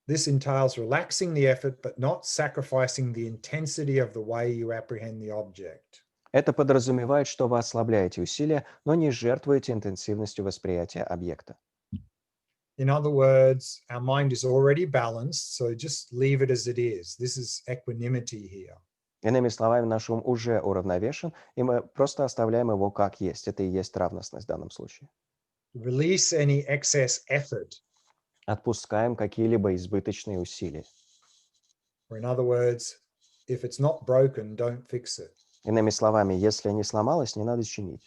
This entails relaxing the effort, but not sacrificing the intensity of the way you apprehend the object. Это подразумевает, что вы ослабляете усилия, но не жертвуете интенсивностью восприятия объекта. In other words, our mind is already balanced, so just leave it as it is. This is equanimity here. Иными словами, наш ум уже уравновешен, и мы просто оставляем его как есть. Это и есть равностность в данном случае. Release any excess effort. Отпускаем какие-либо избыточные усилия. Or in other words, if it's not broken, don't fix it. Иными словами, если не сломалось, не надо чинить.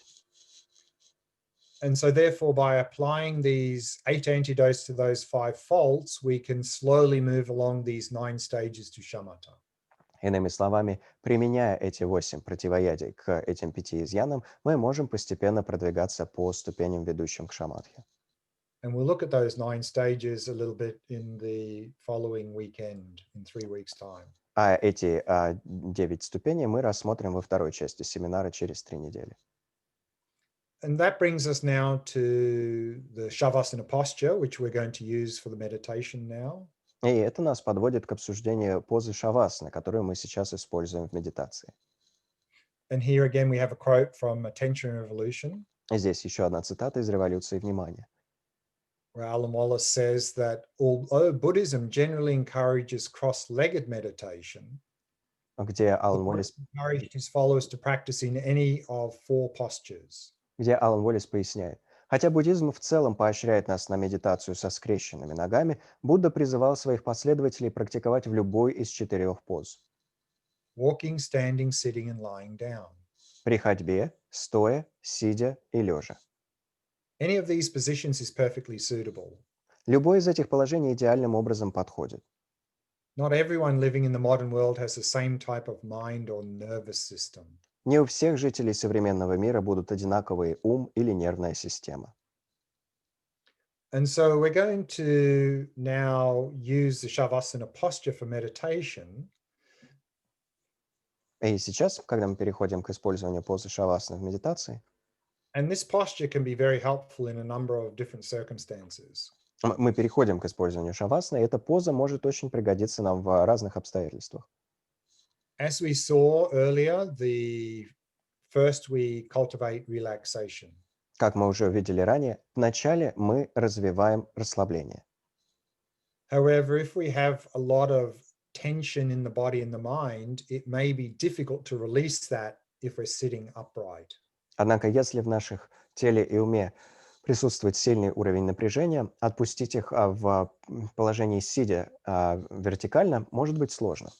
And so therefore, by applying these 8 antidotes to those 5 faults, we can slowly move along these 9 stages to shamatha. Иными словами, применяя эти 8 противоядий к этим 5 изъянам, мы можем постепенно продвигаться по ступеням, ведущим к шаматхе. And we'll look at those 9 stages a little bit in the following weekend, in 3 weeks' time. А эти 9 ступеней мы рассмотрим во второй части семинара через 3 недели. And that brings us now to the shavasana posture, which we're going to use for the meditation now. И это нас подводит к обсуждению позы шавасаны, которую мы сейчас используем в медитации. And here again, we have a quote from Attention Revolution, И здесь еще одна цитата из «Революции внимания», where Alan Wallace says that although Buddhism generally encourages cross-legged meditation, где the Алан Buddha Уоллес, encouraged his followers to practice in any of 4 postures. поясняет, хотя буддизм в целом поощряет нас на медитацию со скрещенными ногами, Будда призывал своих последователей практиковать в любой из 4 поз. Walking, standing, sitting, and lying down. При ходьбе, стоя, сидя и лежа. Any of these positions is perfectly suitable. Любое из этих положений идеальным образом подходит. Not everyone living in the modern world has the same type of mind or nervous system. Не у всех жителей современного мира будут одинаковые ум или нервная система. And so we're going to now use the shavasana posture for meditation. И сейчас, когда мы переходим к использованию позы шавасаны в медитации, And this posture can be very helpful in a number of different circumstances. мы переходим к использованию шавасаны, и эта поза может очень пригодиться нам в разных обстоятельствах. As we saw earlier, first we cultivate relaxation. Как мы уже увидели ранее, вначале мы развиваем расслабление. However, if we have a lot of tension in the body and the mind, it may be difficult to release that if we're sitting upright. Однако, если в наших теле и уме присутствует сильный уровень напряжения, отпустить их в положении сидя вертикально может быть сложно.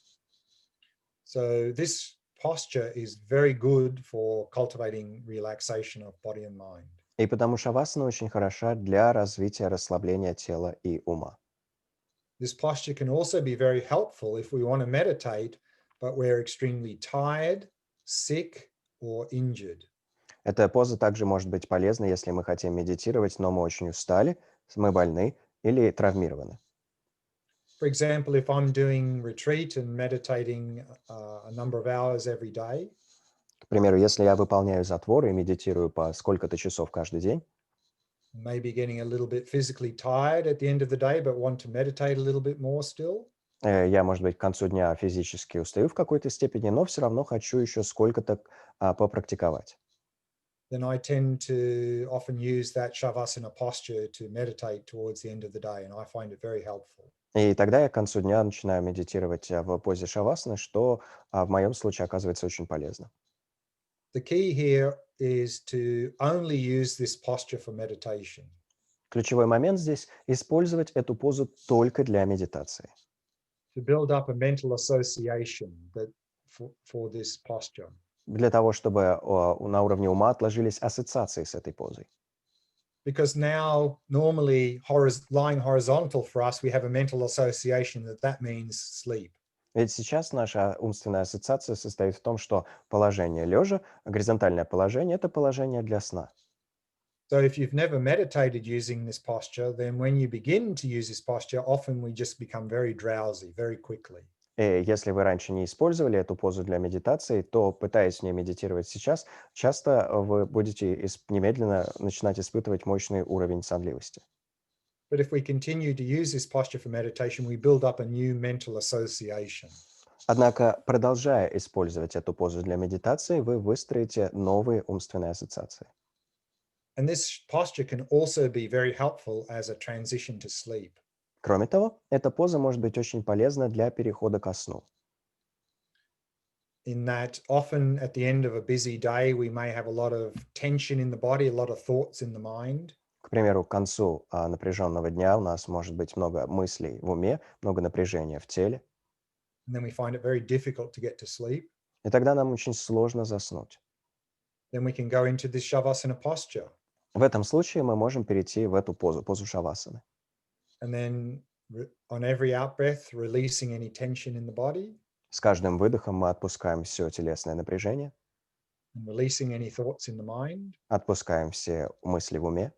So this posture is very good for cultivating relaxation of body and mind. И потому шавасана очень хороша для развития расслабления тела и ума. This posture can also be very helpful if we want to meditate, but we're extremely tired, sick, or injured. Эта поза также может быть полезна, если мы хотим медитировать, но мы очень устали, мы больны или травмированы. For example, if I'm doing retreat and meditating a number of hours every day, К примеру, если я выполняю затворы и медитирую по сколько-то часов каждый день, maybe getting a little bit physically tired at the end of the day, but want to meditate a little bit more still, я, может быть, к концу дня физически устаю в какой-то степени, но все равно хочу еще сколько-то попрактиковать. then I tend to often use that shavasana posture to meditate towards the end of the day, and I find it very helpful. И тогда я к концу дня начинаю медитировать в позе шавасаны, что в моем случае оказывается очень полезно. The key here is to only use this posture for meditation. Ключевой момент здесь — использовать эту позу только для медитации, To build up a mental association for this posture. для того, чтобы на уровне ума отложились ассоциации с этой позой. Because now, normally, lying horizontal for us, we have a mental association that means sleep. Ведь сейчас наша умственная ассоциация состоит в том, что положение лежа, горизонтальное положение — это положение для сна. So if you've never meditated using this posture, then when you begin to use this posture, often we just become very drowsy very quickly. И если вы раньше не использовали эту позу для медитации, то, пытаясь в ней медитировать сейчас, часто вы будете немедленно начинать испытывать мощный уровень сонливости. But if we continue to use this posture for meditation, we build up a new mental association. Однако, продолжая использовать эту позу для медитации, вы выстроите новые умственные ассоциации. And this posture can also be very helpful as a transition to sleep. Кроме того, эта поза может быть очень полезна для перехода ко сну. In that often at the end of a busy day, we may have a lot of tension in the body, a lot of thoughts in the mind. К примеру, к концу напряженного дня у нас может быть много мыслей в уме, много напряжения в теле, And then we find it very difficult to get to sleep. и тогда нам очень сложно заснуть. Then we can go into this shavasana posture. В этом случае мы можем перейти в эту позу, позу шавасаны. And then on every out breath, releasing any tension in the body С каждым выдохом мы отпускаем все телесное напряжение, and releasing any thoughts in the mind. отпускаем все мысли в уме,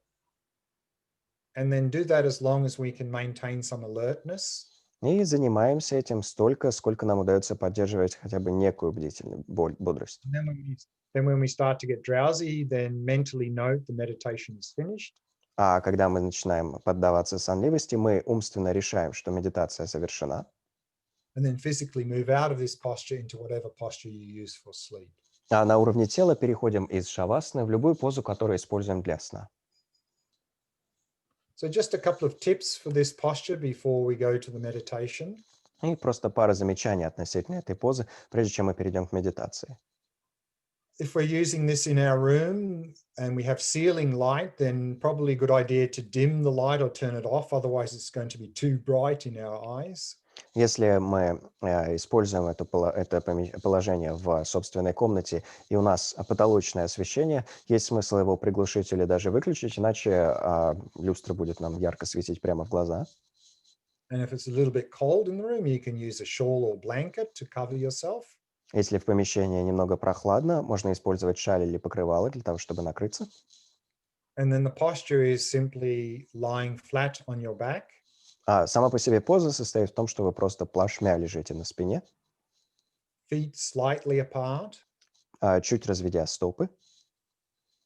And then do that as long as we can maintain some alertness. и занимаемся этим столько, сколько нам удается поддерживать хотя бы некую бодрость. And then when we start to get drowsy, then mentally note the meditation is finished. А когда мы начинаем поддаваться сонливости, мы умственно решаем, что медитация завершена, And then physically move out of this posture into whatever posture you use for sleep. а на уровне тела переходим из шавасаны в любую позу, которую используем для сна. So just a couple of tips for this posture before we go to the meditation. И просто пара замечаний относительно этой позы, прежде чем мы перейдем к медитации. If we're using this in our room and we have ceiling light, then probably a good idea to dim the light or turn it off. Otherwise, it's going to be too bright in our eyes. Если мы используем это положение в собственной комнате, и у нас потолочное освещение, есть смысл его приглушить или даже выключить, иначе люстра будет нам ярко светить прямо в глаза. And if it's a little bit cold in the room, you can use a shawl or blanket to cover yourself. Если в помещении немного прохладно, можно использовать шаль или покрывало для того, чтобы накрыться. And then the posture is simply lying flat on your back. А сама по себе поза состоит в том, что вы просто плашмя лежите на спине, Feet slightly apart, чуть разведя стопы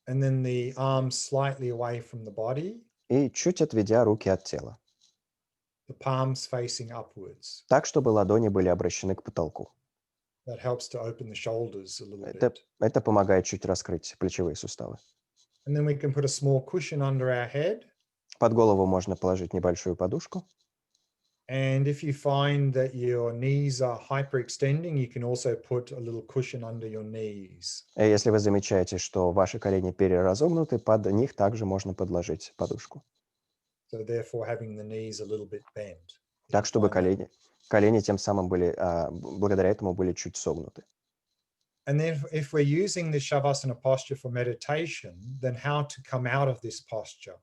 and then the arms slightly away from the body, и чуть отведя руки от тела, the palms facing upwards. так, чтобы ладони были обращены к потолку. That helps to open the shoulders a little bit. Это помогает чуть раскрыть плечевые суставы. And then we can put a small cushion under our head. Под голову можно положить небольшую подушку. And if you find that your knees are hyperextending, you can also put a little cushion under your knees. Если вы замечаете, что ваши колени переразогнуты, под них также можно подложить подушку. So therefore having the knees a little bit bent. Так, чтобы колени тем самым были, благодаря этому были чуть согнуты. And then if we're using the shavasana posture for meditation, then how to come out of this posture?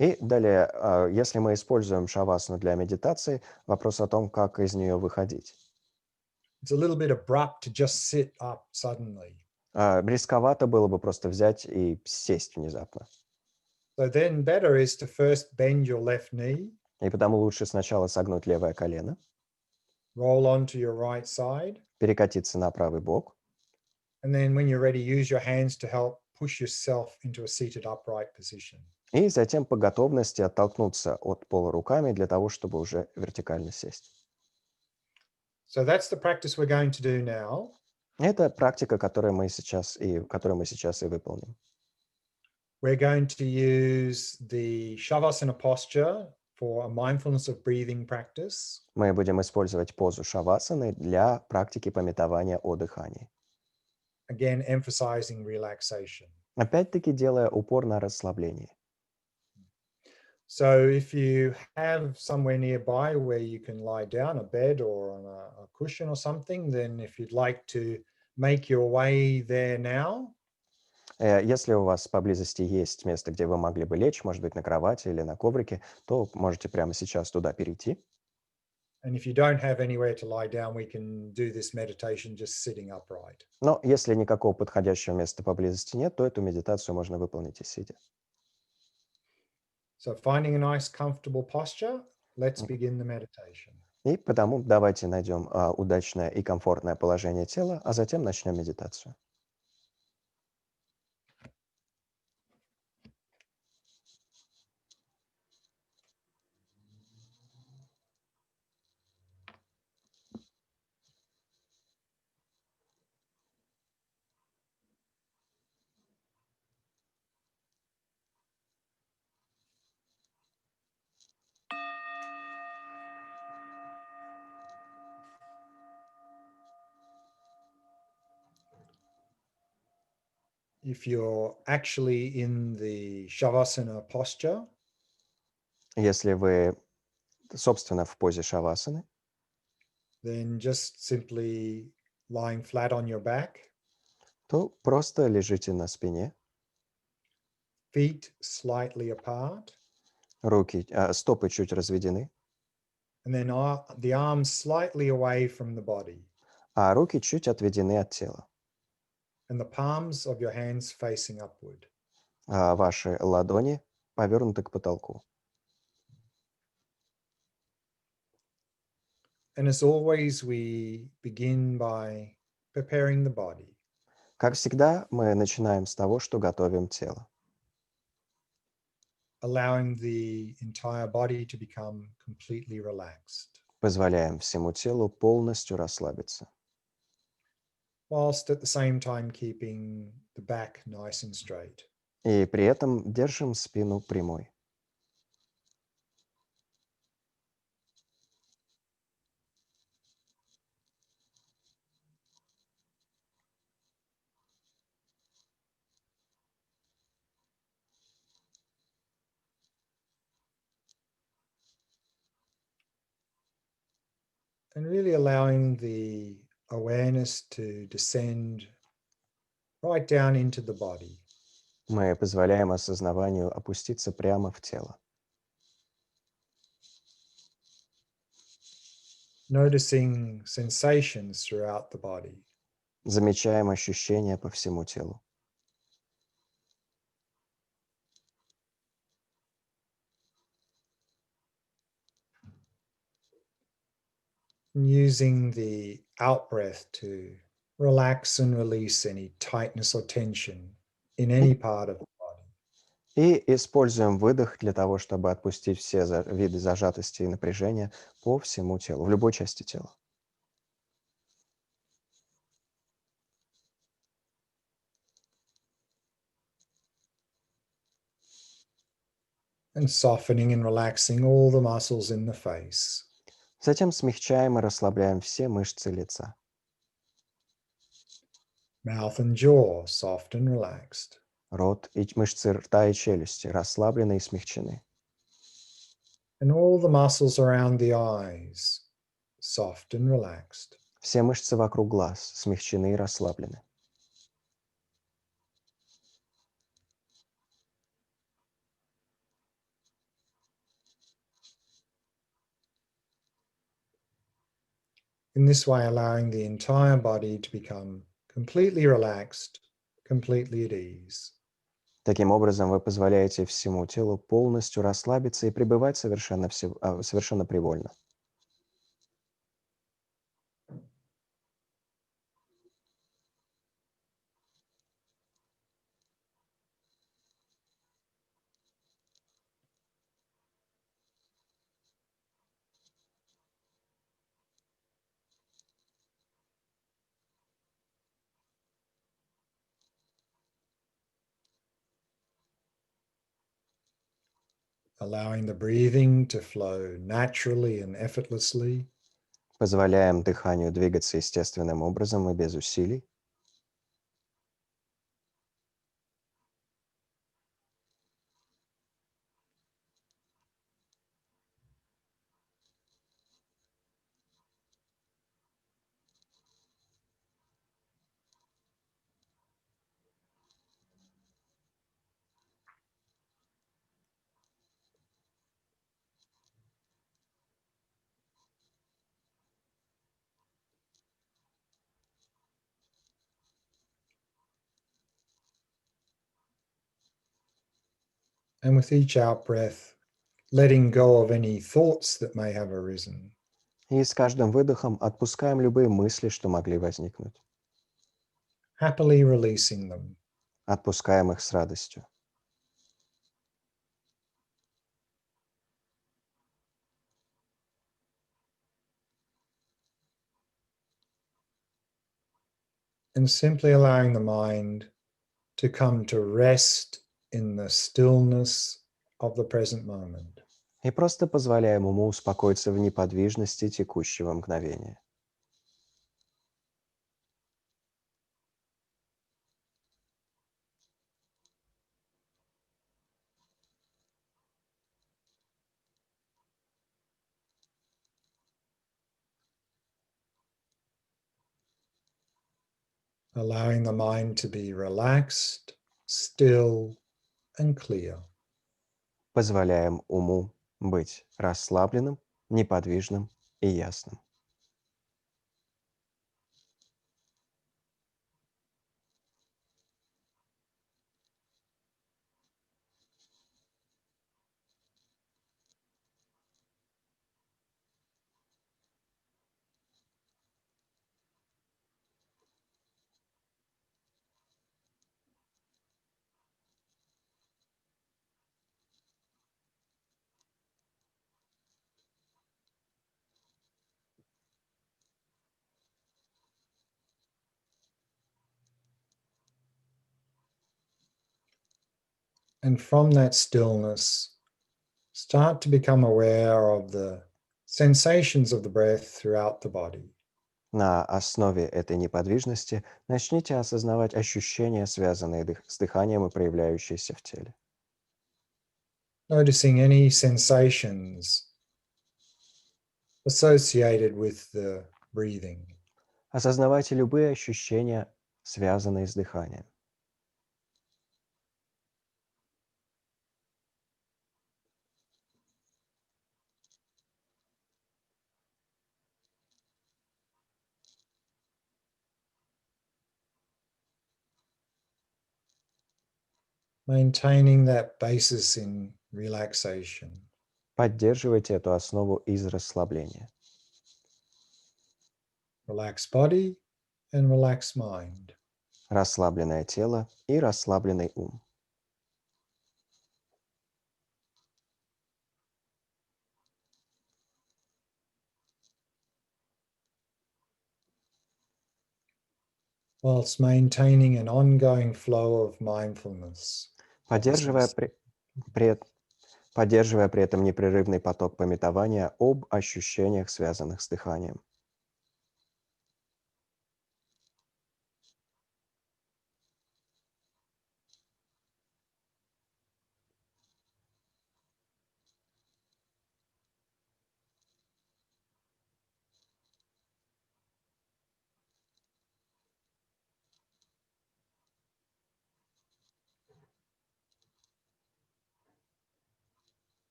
И далее, если мы используем шавасану для медитации, вопрос о том, как из нее выходить. It's a little bit abrupt to just sit up suddenly. Рисковато было бы просто взять и сесть внезапно. So then better is to first bend your left knee. И потому лучше сначала согнуть левое колено, Roll onto your right side. перекатиться на правый бок, And then when you're ready, use your hands to help push yourself into a seated upright position. и затем по готовности оттолкнуться от пола руками для того, чтобы уже вертикально сесть. So that's the practice we're going to do now. Это практика, которую мы сейчас и выполним. We're going to use the shavasana posture for a mindfulness of breathing practice. Мы будем использовать позу шавасаны для практики памятования о дыхании. Again, emphasizing relaxation. Опять-таки делая упор на расслабление. So if you have somewhere nearby where you can lie down, a bed or on a cushion or something, then if you'd like to make your way there now, Если у вас поблизости есть место, где вы могли бы лечь, может быть, на кровати или на коврике, то можете прямо сейчас туда перейти. and if you don't have anywhere to lie down, we can do this meditation just sitting upright. Но если никакого подходящего места поблизости нет, то эту медитацию можно выполнить и сидя. So finding a nice comfortable posture, let's begin the meditation. И потому давайте найдем удачное и комфортное положение тела, а затем начнем медитацию. If you're actually in the shavasana posture, Если вы, собственно, в позе шавасаны, then just simply lying flat on your back, то просто лежите на спине, feet slightly apart, стопы чуть разведены, and then the arms slightly away from the body, а руки чуть отведены от тела. and the palms of your hands facing upward. Ваши ладони повернуты к потолку. And as always, we begin by preparing the body. Как всегда, мы начинаем с того, что готовим тело. Allowing the entire body to become completely relaxed, Позволяем всему телу полностью расслабиться. whilst at the same time keeping the back nice and straight. И при этом держим спину прямой. And really allowing the awareness to descend right down into the body. Мы позволяем осознаванию опуститься прямо в тело. Noticing sensations throughout the body. Замечаем ощущения по всему телу. Using the out breath to relax and release any tightness or tension in any part of the body. И используем выдох для того, чтобы отпустить все виды зажатости и напряжения по всему телу, в любой части тела. And softening and relaxing all the muscles in the face. Затем смягчаем и расслабляем все мышцы лица. Mouth and jaw soft and relaxed. Рот и мышцы рта и челюсти расслаблены и смягчены. And all the muscles around the eyes soft and relaxed. Все мышцы вокруг глаз смягчены и расслаблены. In this way, allowing the entire body to become completely relaxed, completely at ease. Таким образом, вы позволяете всему телу полностью расслабиться и пребывать совершенно привольно. allowing the breathing to flow naturally and effortlessly. Позволяем дыханию двигаться естественным образом и без усилий. And with each out breath, letting go of any thoughts that may have arisen. И с каждым выдохом отпускаем любые мысли, что могли возникнуть. Happily releasing them. Отпускаем их с радостью. And simply allowing the mind to come to rest in the stillness of the present moment. И просто позволяем уму успокоиться в неподвижности текущего мгновения. Allowing the mind to be relaxed, still, and clear. Позволяем уму быть расслабленным, неподвижным и ясным. And from that stillness, start to become aware of the sensations of the breath throughout the body. На основе этой неподвижности начните осознавать ощущения, связанные с дыханием и проявляющиеся в теле. Noticing any sensations associated with the breathing. Осознавайте любые ощущения, связанные с дыханием. Maintaining that basis in relaxation. Поддерживайте эту основу из расслабления. Relax body and relax mind. Расслабленное тело и расслабленный ум. Whilst maintaining an ongoing flow of mindfulness. Поддерживая при этом непрерывный поток памятования об ощущениях, связанных с дыханием.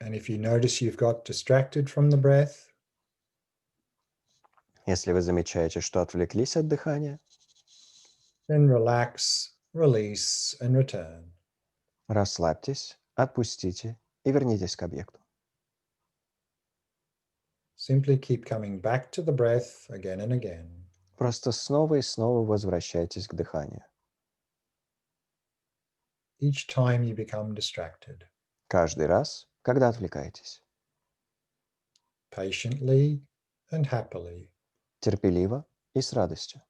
And if you notice you've got distracted from the breath, Если вы замечаете, что отвлеклись от дыхания, then relax, release, and return. расслабьтесь, отпустите и вернитесь к объекту. Simply keep coming back to the breath again and again. Просто снова и снова возвращайтесь к дыханию. Each time you become distracted. Каждый раз, когда отвлекаетесь. Patiently and happily. Терпеливо и с радостью.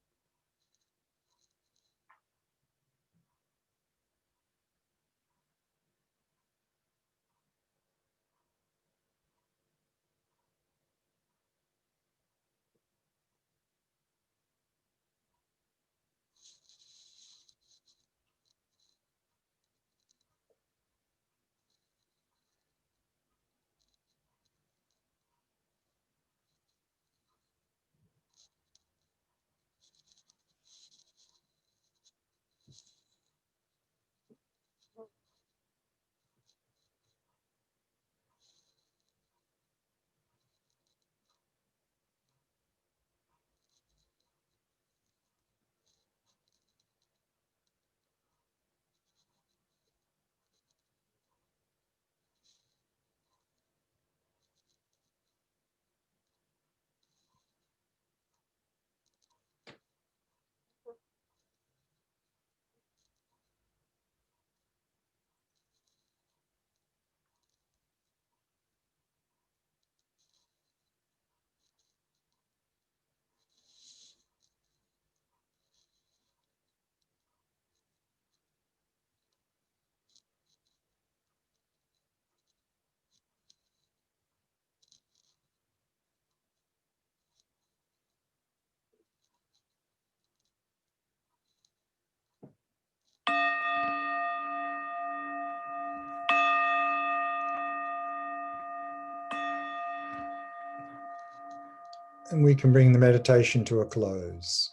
And we can bring the meditation to a close.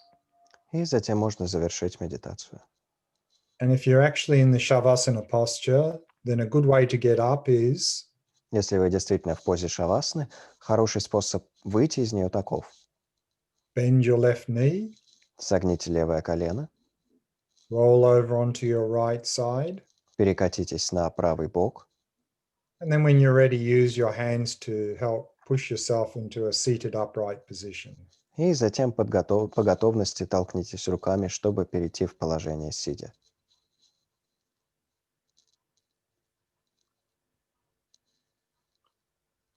И затем можно завершить медитацию. And if you're actually in the shavasana posture, then a good way to get up is Если вы действительно в позе шавасаны, хороший способ выйти из нее таков. bend your left knee, Согните левое колено, roll over onto your right side, перекатитесь на правый бок, and then when you're ready, use your hands to help push yourself into a seated upright position. и затем по готовности толкнитесь руками, чтобы перейти в положение сидя.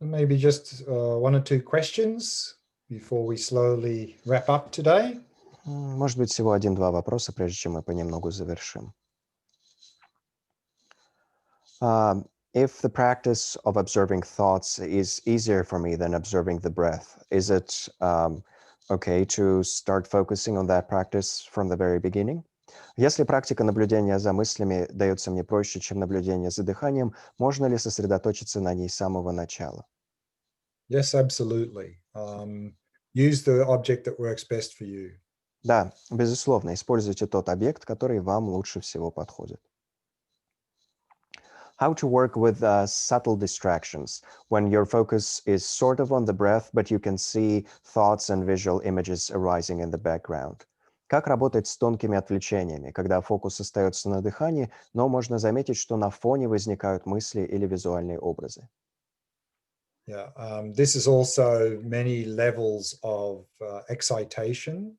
And maybe just one or two questions before we slowly wrap up today. Может быть, всего один-два вопроса, прежде чем мы понемногу завершим. If the practice of observing thoughts is easier for me than observing the breath, is it okay to start focusing on that practice from the very beginning? Если практика наблюдения за мыслями дается мне проще, чем наблюдение за дыханием, можно ли сосредоточиться на ней с самого начала? Yes, absolutely. Use the object that works best for you. Да, безусловно, используйте тот объект, который вам лучше всего подходит. How to work with subtle distractions when your focus is sort of on the breath, but you can see thoughts and visual images arising in the background. Как работать с тонкими отвлечениями, когда фокус остается на дыхании, но можно заметить, что на фоне возникают мысли или визуальные образы? Yeah, this is also many levels of excitation.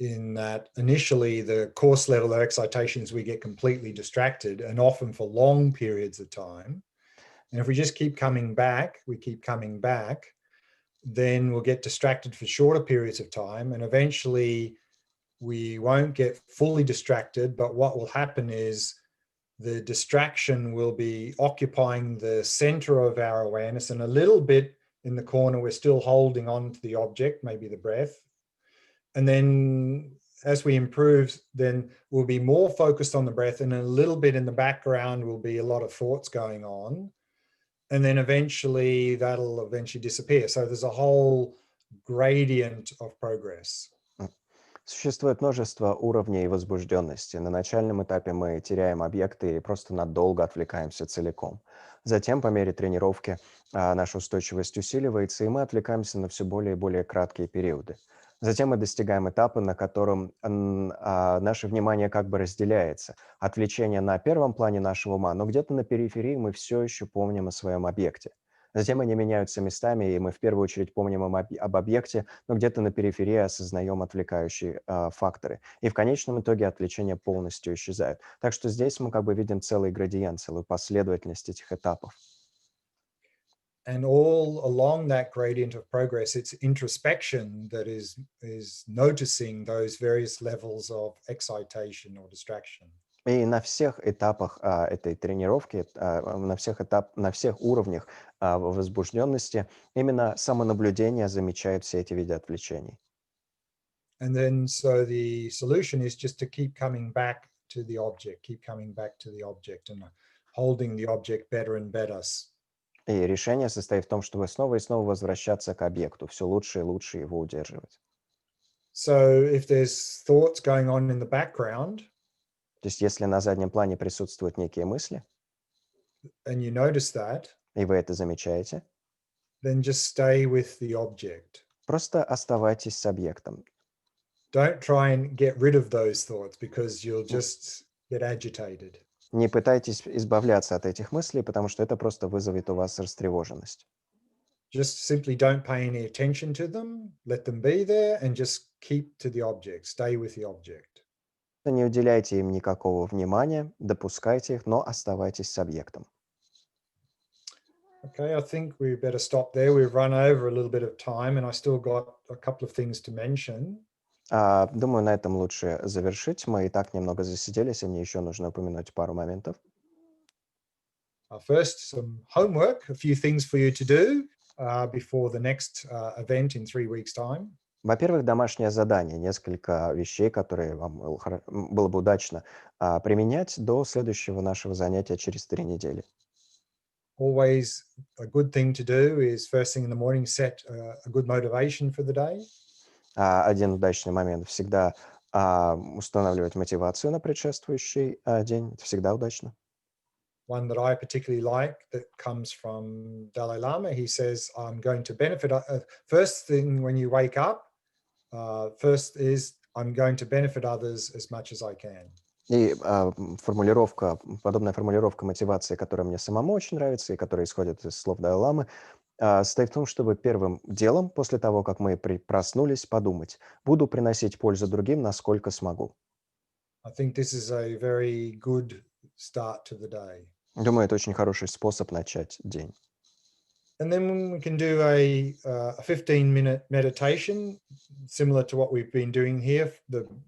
In that initially the course level of excitations, we get completely distracted and often for long periods of time. And if we just keep coming back, then we'll get distracted for shorter periods of time. And eventually we won't get fully distracted, but what will happen is the distraction will be occupying the center of our awareness, and a little bit in the corner, we're still holding on to the object, maybe the breath. And then as we improve, then we'll be more focused on the breath, and a little bit in the background will be a lot of thoughts going on. And then eventually that'll disappear. So there's a whole gradient of progress. Существует множество уровней возбужденности. На начальном этапе мы теряем объекты и просто надолго отвлекаемся целиком. Затем, по мере тренировки, наша устойчивость усиливается, и мы отвлекаемся на все более и более краткие периоды. Затем мы достигаем этапа, на котором наше внимание как бы разделяется. Отвлечение на первом плане нашего ума, но где-то на периферии мы все еще помним о своем объекте. Затем они меняются местами, и мы в первую очередь помним об объекте, но где-то на периферии осознаем отвлекающие факторы. И в конечном итоге отвлечения полностью исчезают. Так что здесь мы как бы видим целый градиент, целую последовательность этих этапов. And all along that gradient of progress, it's introspection that is noticing those various levels of excitation or distraction. И на всех этапах этой тренировки, на всех уровнях возбужденности именно самонаблюдение замечает все эти виды отвлечений. And then so the solution is just to keep coming back to the object, keep coming back to the object and holding the object better and better. И решение состоит в том, чтобы снова и снова возвращаться к объекту, все лучше и лучше его удерживать. So if there's thoughts going on in the background, То есть если на заднем плане присутствуют некие мысли, and you notice that, и вы это замечаете, then just stay with the object. просто оставайтесь с объектом. Don't try and get rid of those thoughts because you'll just get agitated. Не пытайтесь избавляться от этих мыслей, потому что это просто вызовет у вас растревоженность. Just simply don't pay any attention to them, let them be there, and just keep to the object, stay with the object. Не уделяйте им никакого внимания, допускайте их, но оставайтесь с объектом. Okay, I think we better stop there. We've run over a little bit of time, and I still got a couple of things to mention. Думаю, на этом лучше завершить. Мы и так немного засиделись, и мне еще нужно упомянуть пару моментов. First, some homework, a few things for you to do before the next event in 3 weeks' time. Во-первых, домашнее задание, несколько вещей, которые вам было бы удачно применять до следующего нашего занятия через 3 недели. Always a good thing to do is first thing in the morning, set a good motivation for the day. Один удачный момент — всегда устанавливать мотивацию на предшествующий день. Это всегда удачно. One that I particularly like that comes from Dalai Lama. He says, I'm going to benefit. First thing when you wake up, first is I'm going to benefit others as much as I can. И подобная формулировка мотивации, которая мне самому очень нравится и которая исходит из слов Далай-ламы, состоит в том, чтобы первым делом, после того, как мы проснулись, подумать: буду приносить пользу другим, насколько смогу. I think this is a very good start to the day. Думаю, это очень хороший способ начать день. And then we can do a 15-minute meditation, similar to what we've been doing here,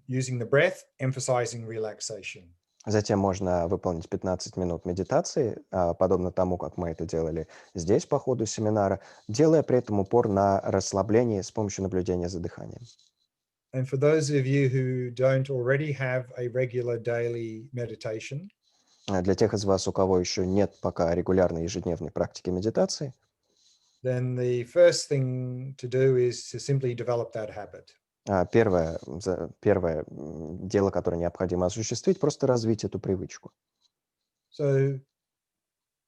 using the breath, emphasizing relaxation. Затем можно выполнить 15 минут медитации, подобно тому, как мы это делали здесь по ходу семинара, делая при этом упор на расслабление с помощью наблюдения за дыханием. And for those of you who don't already have a regular daily meditation, Для тех из вас, у кого еще нет пока регулярной ежедневной практики медитации, then the first thing to do is to simply develop that habit. Первое дело, которое необходимо осуществить, просто развить эту привычку. So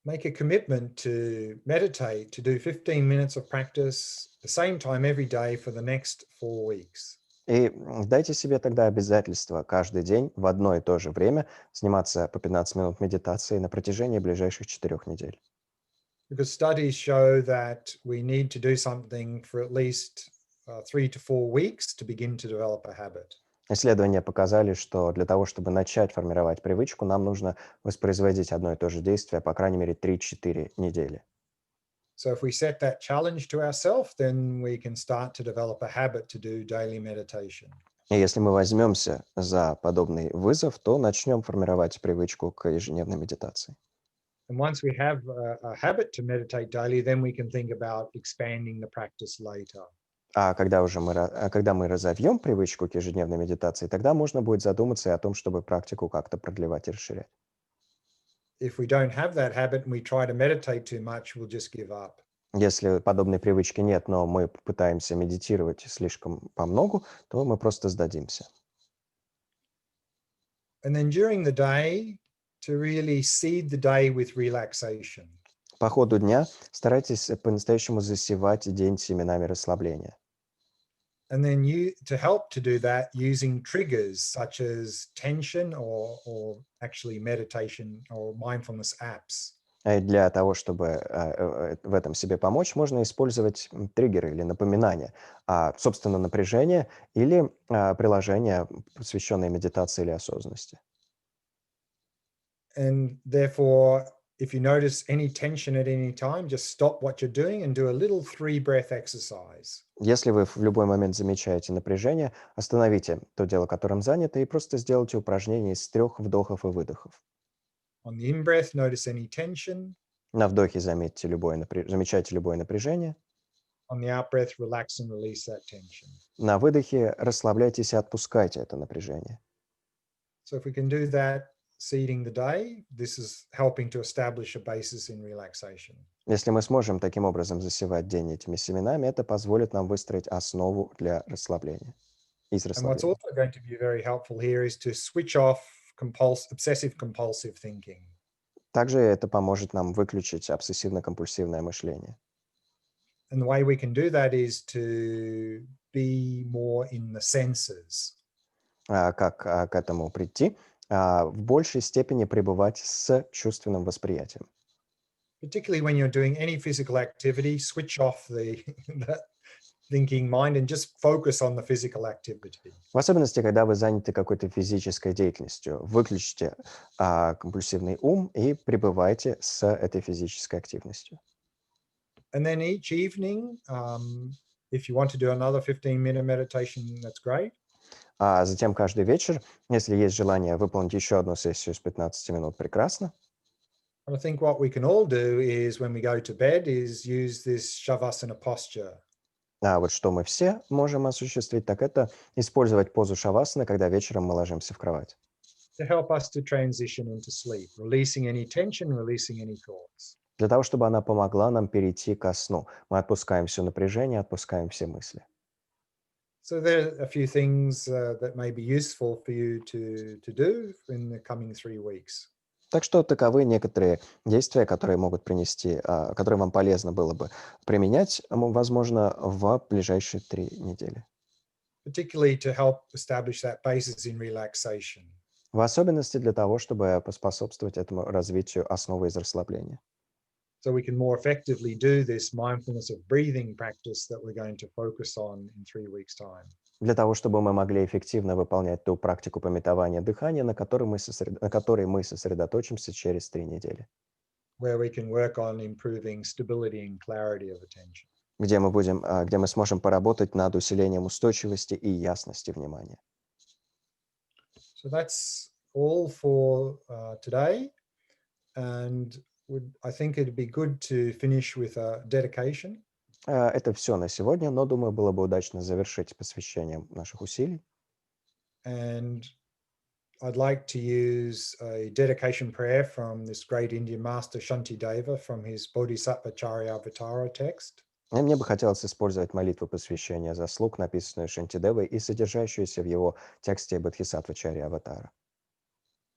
make a commitment to meditate, to do 15 minutes of practice the same time every day for the next 4 weeks. И дайте себе тогда обязательство каждый день в одно и то же время заниматься по 15 минут медитацией на протяжении ближайших 4 недель. Because studies show that we need to do something for at least 3 to 4 weeks to begin to develop a habit. Исследования показали, что для того, чтобы начать формировать привычку, нам нужно воспроизводить одно и то же действие по крайней мере 3-4 недели. So if we set that challenge to ourselves, then we can start to develop a habit to do daily meditation. И если мы возьмемся за подобный вызов, то начнем формировать привычку к ежедневной медитации. And once we have a habit to meditate daily, then we can think about expanding the practice later. Когда мы разовьем привычку к ежедневной медитации, тогда можно будет задуматься и о том, чтобы практику как-то продлевать и расширять. If we don't have that habit and we try to meditate too much, we'll just give up. Если подобной привычки нет, но мы пытаемся медитировать слишком по многу, то мы просто сдадимся. And then during the day, to really seed the day with relaxation. По ходу дня старайтесь по-настоящему засевать день семенами расслабления. And then to help to do that using triggers such as tension or actually meditation or mindfulness apps. И для того, чтобы в этом себе помочь, можно использовать триггеры или напоминания о собственном напряжении или приложения, посвященные медитации или осознанности. And therefore, if you notice any tension at any time, just stop what you're doing and do a little 3-breath exercise. Если вы в любой момент замечаете напряжение, остановите то дело, которым заняты, и просто сделайте упражнение из 3 вдохов и выдохов. On the in-breath, notice any tension. На вдохе замечайте любое напряжение. On the out-breath, relax and release that tension. На выдохе расслабляйтесь и отпускайте это напряжение. So if we can do that, seeding the day, this is helping to establish a basis in relaxation. Если мы сможем таким образом засевать день этими семенами, это позволит нам выстроить основу для расслабления. And what's also going to be very helpful here is to switch off obsessive compulsive thinking. Также это поможет нам выключить обсессивно-компульсивное мышление. And the way we can do that is to be more in the senses. Как к этому прийти? В большей степени пребывать с чувственным восприятием. Particularly when you're doing any physical activity, switch off the thinking mind and just focus on the physical activity. В особенности, когда вы заняты какой-то физической деятельностью, выключите компульсивный ум и пребывайте с этой физической активностью. And then each evening, if you want to do another 15-minute meditation, that's great. А затем каждый вечер, если есть желание выполнить еще одну сессию с 15 минут, прекрасно. And I think what we can all do is when we go to bed is use this shavasana posture. А вот что мы все можем осуществить, так это использовать позу шавасаны, когда вечером мы ложимся в кровать. To help us to transition into sleep, releasing any tension, releasing any thoughts. Для того, чтобы она помогла нам перейти ко сну. Мы отпускаем все напряжение, отпускаем все мысли. So there are a few things that may be useful for you to do in the coming 3 weeks. Так что таковы некоторые действия, которые могут принести, которые вам полезно было бы применять, возможно, в ближайшие 3 недели. Particularly to help establish that basis in relaxation. В особенности для того, чтобы поспособствовать этому развитию основы из расслабления. So we can more effectively do this mindfulness of breathing practice that we're going to focus on in 3 weeks' time. Для того, чтобы мы могли эффективно выполнять ту практику пометования дыхания, на которой мы сосредоточимся через 3 недели. Where we can work on improving stability and clarity of attention. Где мы сможем поработать над усилением устойчивости и ясности внимания. So that's all for today. And I think it'd be good to finish with a dedication. Это все на сегодня, но, думаю, было бы удачно завершить посвящением наших усилий. And I'd like to use a dedication prayer from this great Indian master Shantideva from his Bodhisattva Charyavatara text. И мне бы хотелось использовать молитву посвящения заслуг, написанную Шантидевой и содержащуюся в его тексте Бодхисаттва Чарьяватара.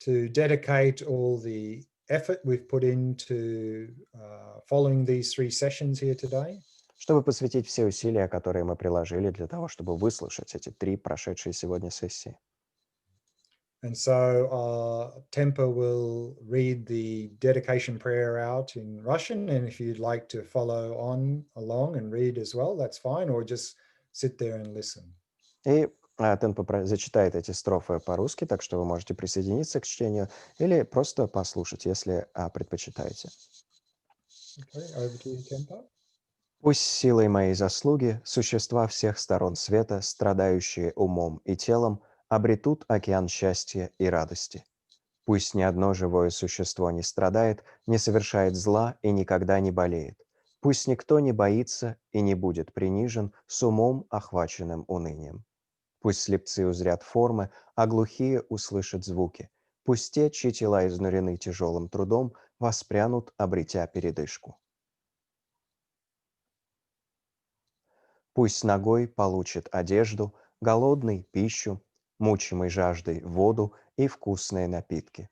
To dedicate all the effort we've put into following these 3 sessions here today. Чтобы посвятить все усилия, которые мы приложили для того, чтобы выслушать эти 3 прошедшие сегодня сессии. And so Tempa will read the dedication prayer out in Russian, and if you'd like to follow on along and read as well, that's fine, or just sit there and listen. И Темпа зачитает эти строфы по-русски, так что вы можете присоединиться к чтению или просто послушать, если предпочитаете. Okay, over to you, Tempa. Пусть силой моей заслуги существа всех сторон света, страдающие умом и телом, обретут океан счастья и радости. Пусть ни одно живое существо не страдает, не совершает зла и никогда не болеет. Пусть никто не боится и не будет принижен с умом, охваченным унынием. Пусть слепцы узрят формы, а глухие услышат звуки. Пусть те, чьи тела изнурены тяжелым трудом, воспрянут, обретя передышку. Пусть нагой получит одежду, голодный – пищу, мучимый жаждой – воду и вкусные напитки.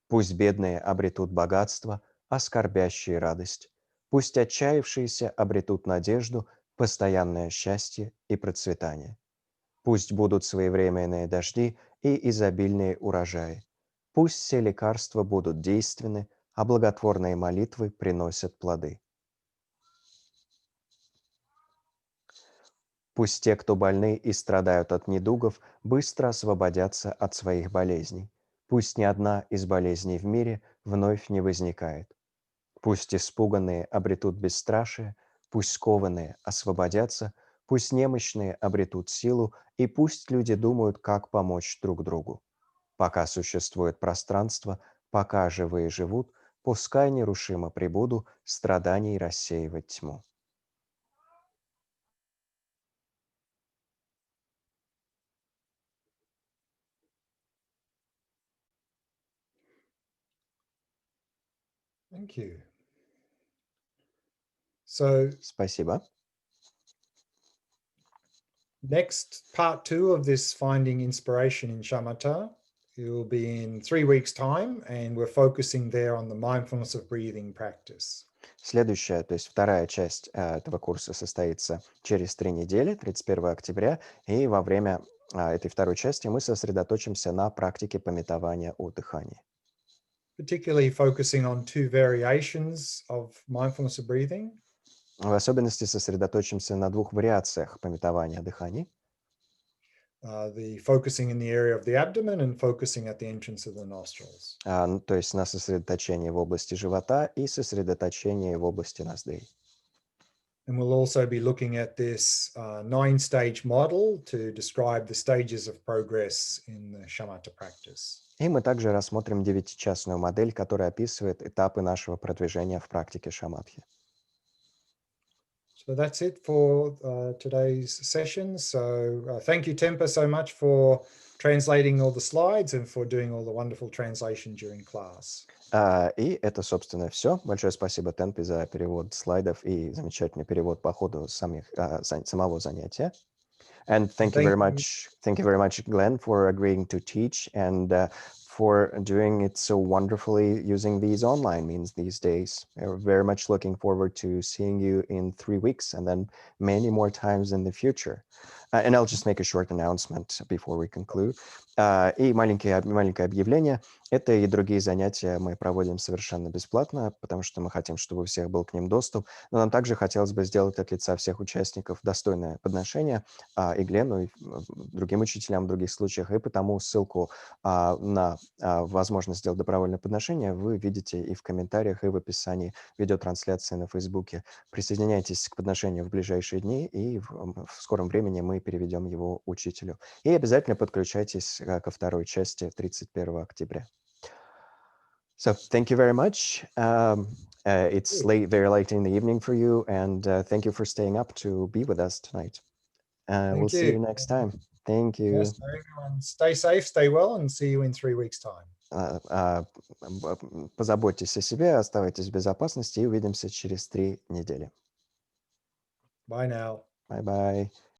Пусть бедные обретут богатство, а скорбящие – радость. Пусть отчаявшиеся обретут надежду, постоянное счастье и процветание. Пусть будут своевременные дожди и изобильные урожаи. Пусть все лекарства будут действенны, а благотворные молитвы приносят плоды. Пусть те, кто больны и страдают от недугов, быстро освободятся от своих болезней. Пусть ни одна из болезней в мире вновь не возникает. Пусть испуганные обретут бесстрашие, пусть скованные освободятся, пусть немощные обретут силу, и пусть люди думают, как помочь друг другу. Пока существует пространство, пока живые живут, пускай нерушимо пребуду страданий рассеивать тьму. Thank you. So Спасибо. next, part 2 of this Finding Inspiration in Shamatha, it will be in 3 weeks' time, and we're focusing there on the mindfulness of breathing practice. Следующая, то есть вторая часть этого курса состоится через 3 недели, 31 октября, и во время этой второй части мы сосредоточимся на практике памятования о дыхании. Particularly focusing on 2 variations of mindfulness of breathing. В особенности сосредоточимся на 2 вариациях памятования о дыхании. The focusing in the area of the abdomen and focusing at the entrance of the nostrils. То есть на сосредоточении в области живота и сосредоточении в области ноздрей. And we'll also be looking at this 9-stage model to describe the stages of progress in the shamatha practice. И мы также рассмотрим 9-часную модель, которая описывает этапы нашего продвижения в практике шаматхи. So that's it for today's session. So thank you, Tempa, so much for translating all the slides and for doing all the wonderful translation during class. И это, собственно, все. Большое спасибо, Тенпи, за перевод слайдов и замечательный перевод по ходу самого занятия. And thank you very much, Glenn, for agreeing to teach and for doing it so wonderfully using these online means these days. We're very much looking forward to seeing you in 3 weeks and then many more times in the future. And I'll just make a short announcement before we conclude. И маленькое объявление. Это и другие занятия мы проводим совершенно бесплатно, потому что мы хотим, чтобы у всех был к ним доступ. Но нам также хотелось бы сделать от лица всех участников достойное подношение и Глену, и другим учителям в других случаях. И потому ссылку на возможность сделать добровольное подношение вы видите и в комментариях, и в описании видеотрансляции на Фейсбуке. Присоединяйтесь к подношению в ближайшие дни, и в скором времени мы переведем его учителю. И обязательно подключайтесь ко второй части 31 октября. So thank you very much. It's very late in the evening for you, and thank you for staying up to be with us tonight. We'll see you next time. Thank you. Yes, everyone stay safe, stay well, and see you in 3 weeks' time. Позаботьтесь о себе, оставайтесь в безопасности и увидимся через 3 недели. Bye now. Bye-bye.